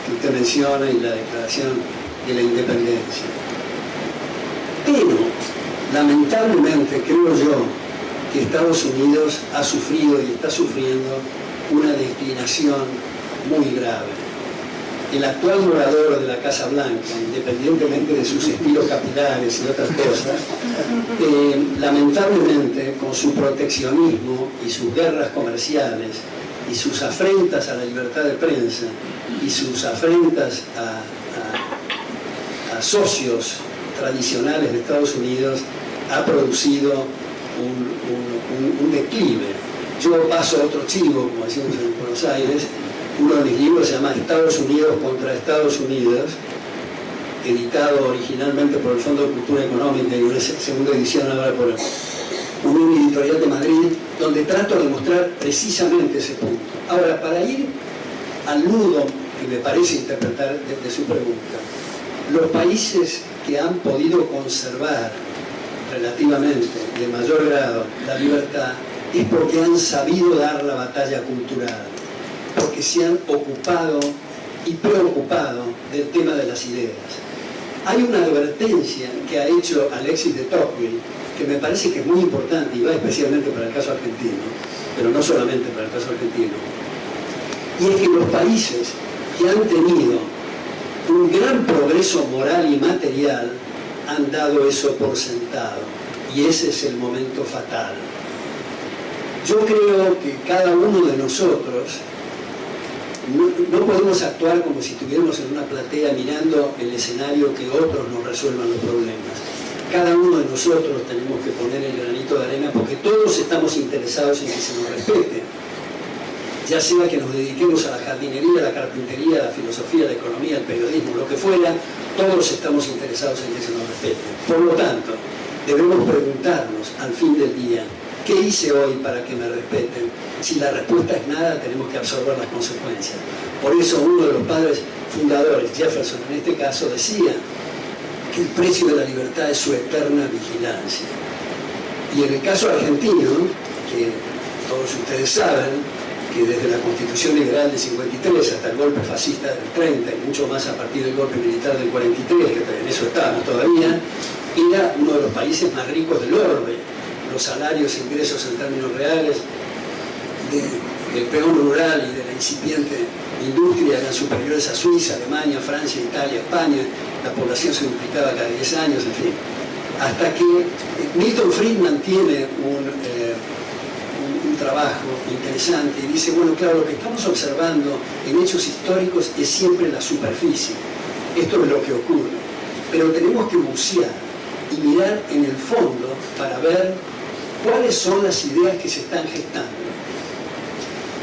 que usted menciona y la declaración de la independencia. Pero, lamentablemente, creo yo que Estados Unidos ha sufrido y está sufriendo una declinación muy grave. El actual morador de la Casa Blanca, independientemente de sus estilos capilares y otras cosas, lamentablemente, con su proteccionismo y sus guerras comerciales y sus afrentas a la libertad de prensa y sus afrentas a socios tradicionales de Estados Unidos, ha producido un declive. Yo paso a otro chivo, como decimos en Buenos Aires. Uno de mis libros se llama Estados Unidos contra Estados Unidos, editado originalmente por el Fondo de Cultura Económica y una segunda edición ahora por Unión Editorial de Madrid, donde trato de mostrar precisamente ese punto. Ahora, para ir al nudo que me parece interpretar de su pregunta, los países que han podido conservar relativamente de mayor grado la libertad es porque han sabido dar la batalla cultural, porque se han ocupado y preocupado del tema de las ideas. Hay una advertencia que ha hecho Alexis de Tocqueville que me parece que es muy importante y va especialmente para el caso argentino, pero no solamente para el caso argentino, y es que los países que han tenido un gran progreso moral y material han dado eso por sentado, y ese es el momento fatal. Yo creo que cada uno de nosotros no podemos actuar como si estuviéramos en una platea mirando el escenario que otros nos resuelvan los problemas. Cada uno de nosotros tenemos que poner el granito de arena porque todos estamos interesados en que se nos respete. Ya sea que nos dediquemos a la jardinería, a la carpintería, a la filosofía, a la economía, al periodismo, lo que fuera, todos estamos interesados en que se nos respete. Por lo tanto, debemos preguntarnos al fin del día, ¿qué hice hoy para que me respeten? Si la respuesta es nada, tenemos que absorber las consecuencias. Por eso uno de los padres fundadores, Jefferson en este caso, decía que el precio de la libertad es su eterna vigilancia. Y en el caso argentino, que todos ustedes saben, que desde la Constitución Liberal del 53 hasta el golpe fascista del 30 y mucho más a partir del golpe militar del 43, que en eso estábamos todavía, era uno de los países más ricos del orbe. Los salarios e ingresos en términos reales del peón rural y de la incipiente industria eran superiores a Suiza, Alemania, Francia, Italia, España. La población se duplicaba cada 10 años, en fin. Hasta que Milton Friedman tiene un trabajo interesante y dice, bueno, claro, lo que estamos observando en hechos históricos es siempre la superficie. Esto es lo que ocurre. Pero tenemos que bucear y mirar en el fondo para ver cuáles son las ideas que se están gestando.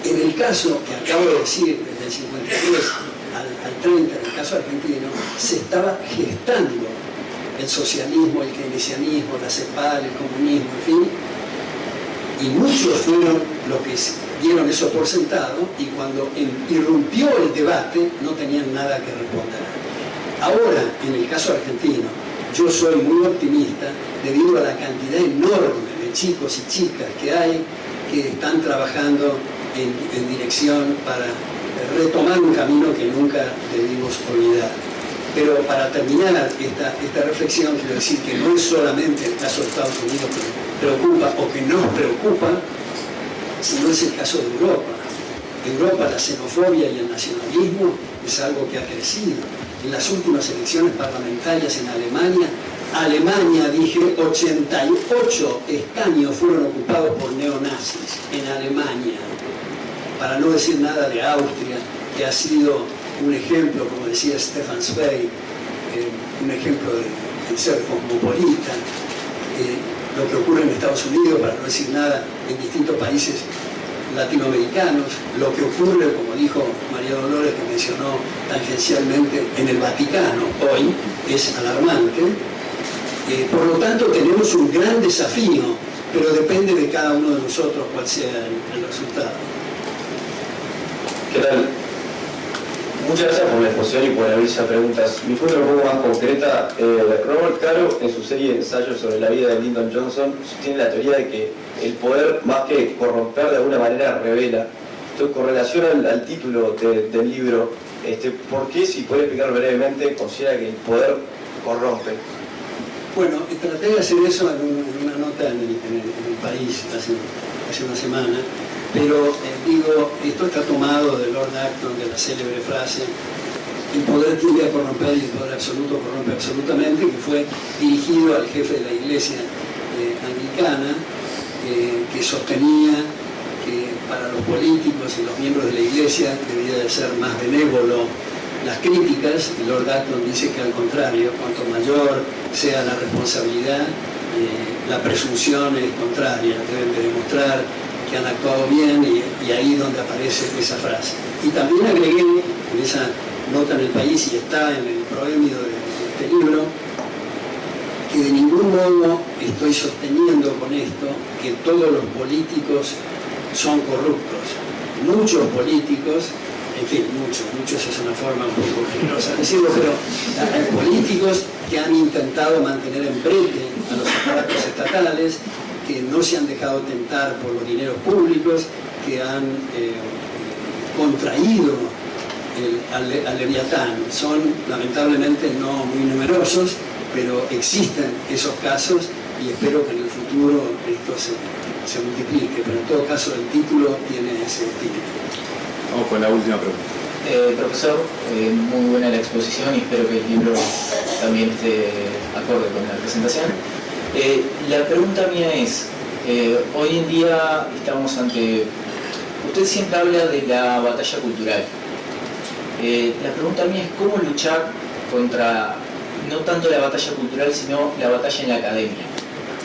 En el caso que acabo de decir, desde el 53 al 30, en el caso argentino, se estaba gestando el socialismo, el keynesianismo, la CEPAL, el comunismo, en fin, y muchos fueron los que dieron eso por sentado y cuando irrumpió el debate no tenían nada que responder. Ahora, en el caso argentino, yo soy muy optimista debido a la cantidad enorme de chicos y chicas que hay que están trabajando en dirección para retomar un camino que nunca debimos olvidar. Pero para terminar esta reflexión, quiero decir que no es solamente el caso de Estados Unidos que preocupa o que nos preocupa, sino es el caso de Europa. En Europa la xenofobia y el nacionalismo es algo que ha crecido. En las últimas elecciones parlamentarias en Alemania, dije, 88 escaños fueron ocupados por neonazis en Alemania. Para no decir nada de Austria, que ha sido un ejemplo, como decía Stefan Zweig, un ejemplo de ser cosmopolita. Lo que ocurre en Estados Unidos, para no decir nada, en distintos países latinoamericanos, lo que ocurre, como dijo María Dolores, que mencionó tangencialmente, en el Vaticano hoy, es alarmante. Por lo tanto, tenemos un gran desafío, pero depende de cada uno de nosotros cuál sea el resultado. ¿Qué tal? Muchas gracias por la exposición y por abrirse a preguntas. Mi pregunta es un poco más concreta. Robert Caro, en su serie de ensayos sobre la vida de Lyndon Johnson, sostiene la teoría de que el poder, más que corromper, de alguna manera revela. Entonces, con relación al título del libro, ¿por qué, si puede explicar brevemente, considera que el poder corrompe? Bueno, traté de hacer eso en una nota en el País hace una semana. Pero digo, esto está tomado de Lord Acton, de la célebre frase, el poder tiende a corromper y el poder absoluto corrompe absolutamente, que fue dirigido al jefe de la iglesia anglicana, que sostenía que para los políticos y los miembros de la iglesia debía de ser más benévolo las críticas. Y Lord Acton dice que al contrario, cuanto mayor sea la responsabilidad, la presunción es contraria, deben de demostrar que han actuado bien y ahí es donde aparece esa frase. Y también agregué en esa nota en el País, y está en el proemio de este libro, que de ningún modo estoy sosteniendo con esto que todos los políticos son corruptos. Muchos políticos, en fin, muchos es una forma un poco generosa de decirlo, pero hay políticos que han intentado mantener en brete a los aparatos estatales, que no se han dejado tentar por los dineros públicos, que han contraído al Leviatán. Son lamentablemente no muy numerosos, pero existen esos casos y espero que en el futuro esto se multiplique, pero en todo caso el título tiene ese espíritu. Vamos con la última pregunta. Profesor, muy buena la exposición y espero que el libro también esté acorde con la presentación. La pregunta mía es, hoy en día estamos ante... Usted siempre habla de la batalla cultural. La pregunta mía es cómo luchar contra, no tanto la batalla cultural, sino la batalla en la academia.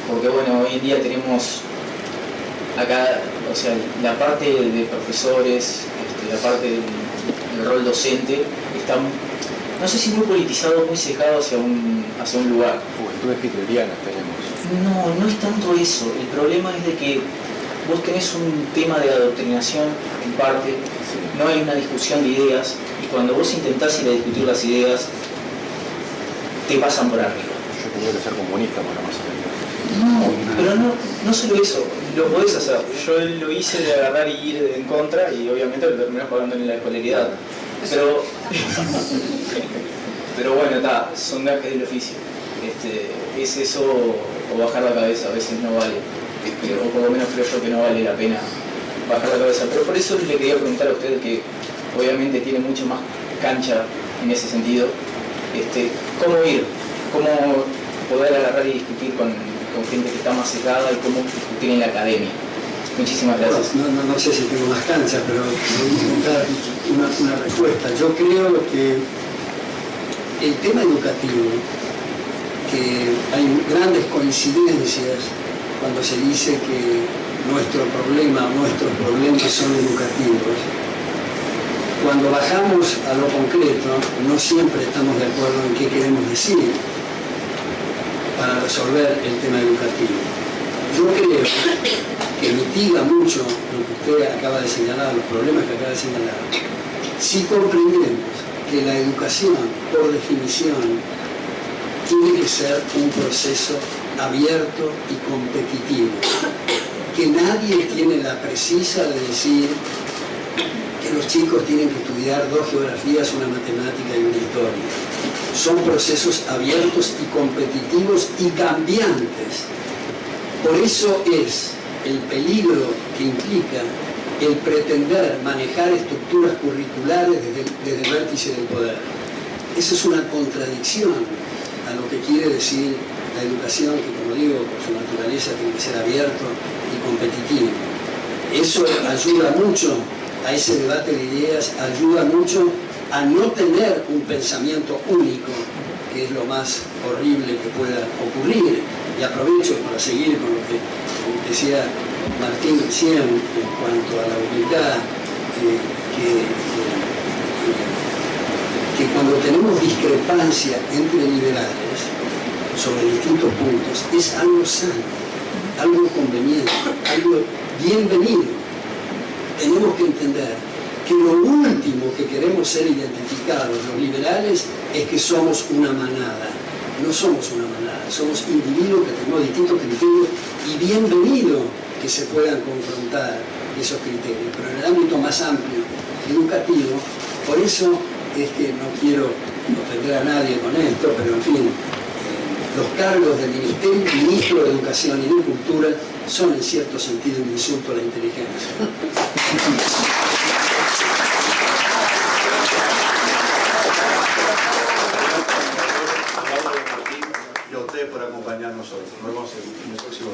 Porque bueno, hoy en día tenemos acá, o sea, la parte de profesores, la parte del rol docente, está, no sé si muy politizado, muy secado hacia un lugar. Juventudes hitlerianas tenemos. No es tanto eso. El problema es de que vos tenés un tema de adoctrinación en parte, no hay una discusión de ideas, y cuando vos intentás ir a discutir las ideas, te pasan por arriba. Yo tuve que ser comunista para más o menos. No, pero no solo eso, lo podés hacer. Yo lo hice de agarrar y ir en contra, y obviamente lo terminás pagando en la escolaridad. Pero bueno, son gajes del oficio. Es eso o bajar la cabeza, a veces no vale. O por lo menos creo yo que no vale la pena bajar la cabeza. Pero por eso le quería preguntar a usted, que obviamente tiene mucho más cancha en ese sentido, cómo ir, cómo poder agarrar y discutir con gente que está más cerrada y cómo discutir en la academia. Muchísimas gracias. No sé si tengo más cancha, pero voy a intentar una respuesta. Yo creo que el tema educativo, que hay grandes coincidencias cuando se dice que nuestros problemas son educativos. Cuando bajamos a lo concreto, no siempre estamos de acuerdo en qué queremos decir para resolver el tema educativo. Yo creo que mitiga mucho lo que usted acaba de señalar, los problemas que acaba de señalar, si comprendemos que la educación, por definición, tiene que ser un proceso abierto y competitivo, que nadie tiene la precisa de decir que los chicos tienen que estudiar 2 geografías, una matemática y una historia. Son procesos abiertos y competitivos y cambiantes. Por eso es el peligro que implica el pretender manejar estructuras curriculares desde el vértice del poder. Eso es una contradicción a lo que quiere decir la educación, que como digo, por su naturaleza tiene que ser abierto y competitivo. Eso ayuda mucho a ese debate de ideas, ayuda mucho a no tener un pensamiento único, que es lo más horrible que pueda ocurrir. Y aprovecho para seguir con lo que decía Martín recién en cuanto a la humildad, que cuando tenemos discrepancia entre liberales sobre distintos puntos, es algo sano, algo conveniente, algo bienvenido. Tenemos que entender que lo último que queremos ser identificados los liberales es que somos una manada. No somos una manada, somos individuos que tenemos distintos criterios y bienvenido que se puedan confrontar esos criterios, pero en el ámbito más amplio, educativo. Por eso es que no quiero ofender a nadie con esto, pero en fin, los cargos del ministro de Educación y de Cultura son en cierto sentido un insulto a la inteligencia. Y a ustedes por acompañarnos hoy. Nos vemos en el próximo.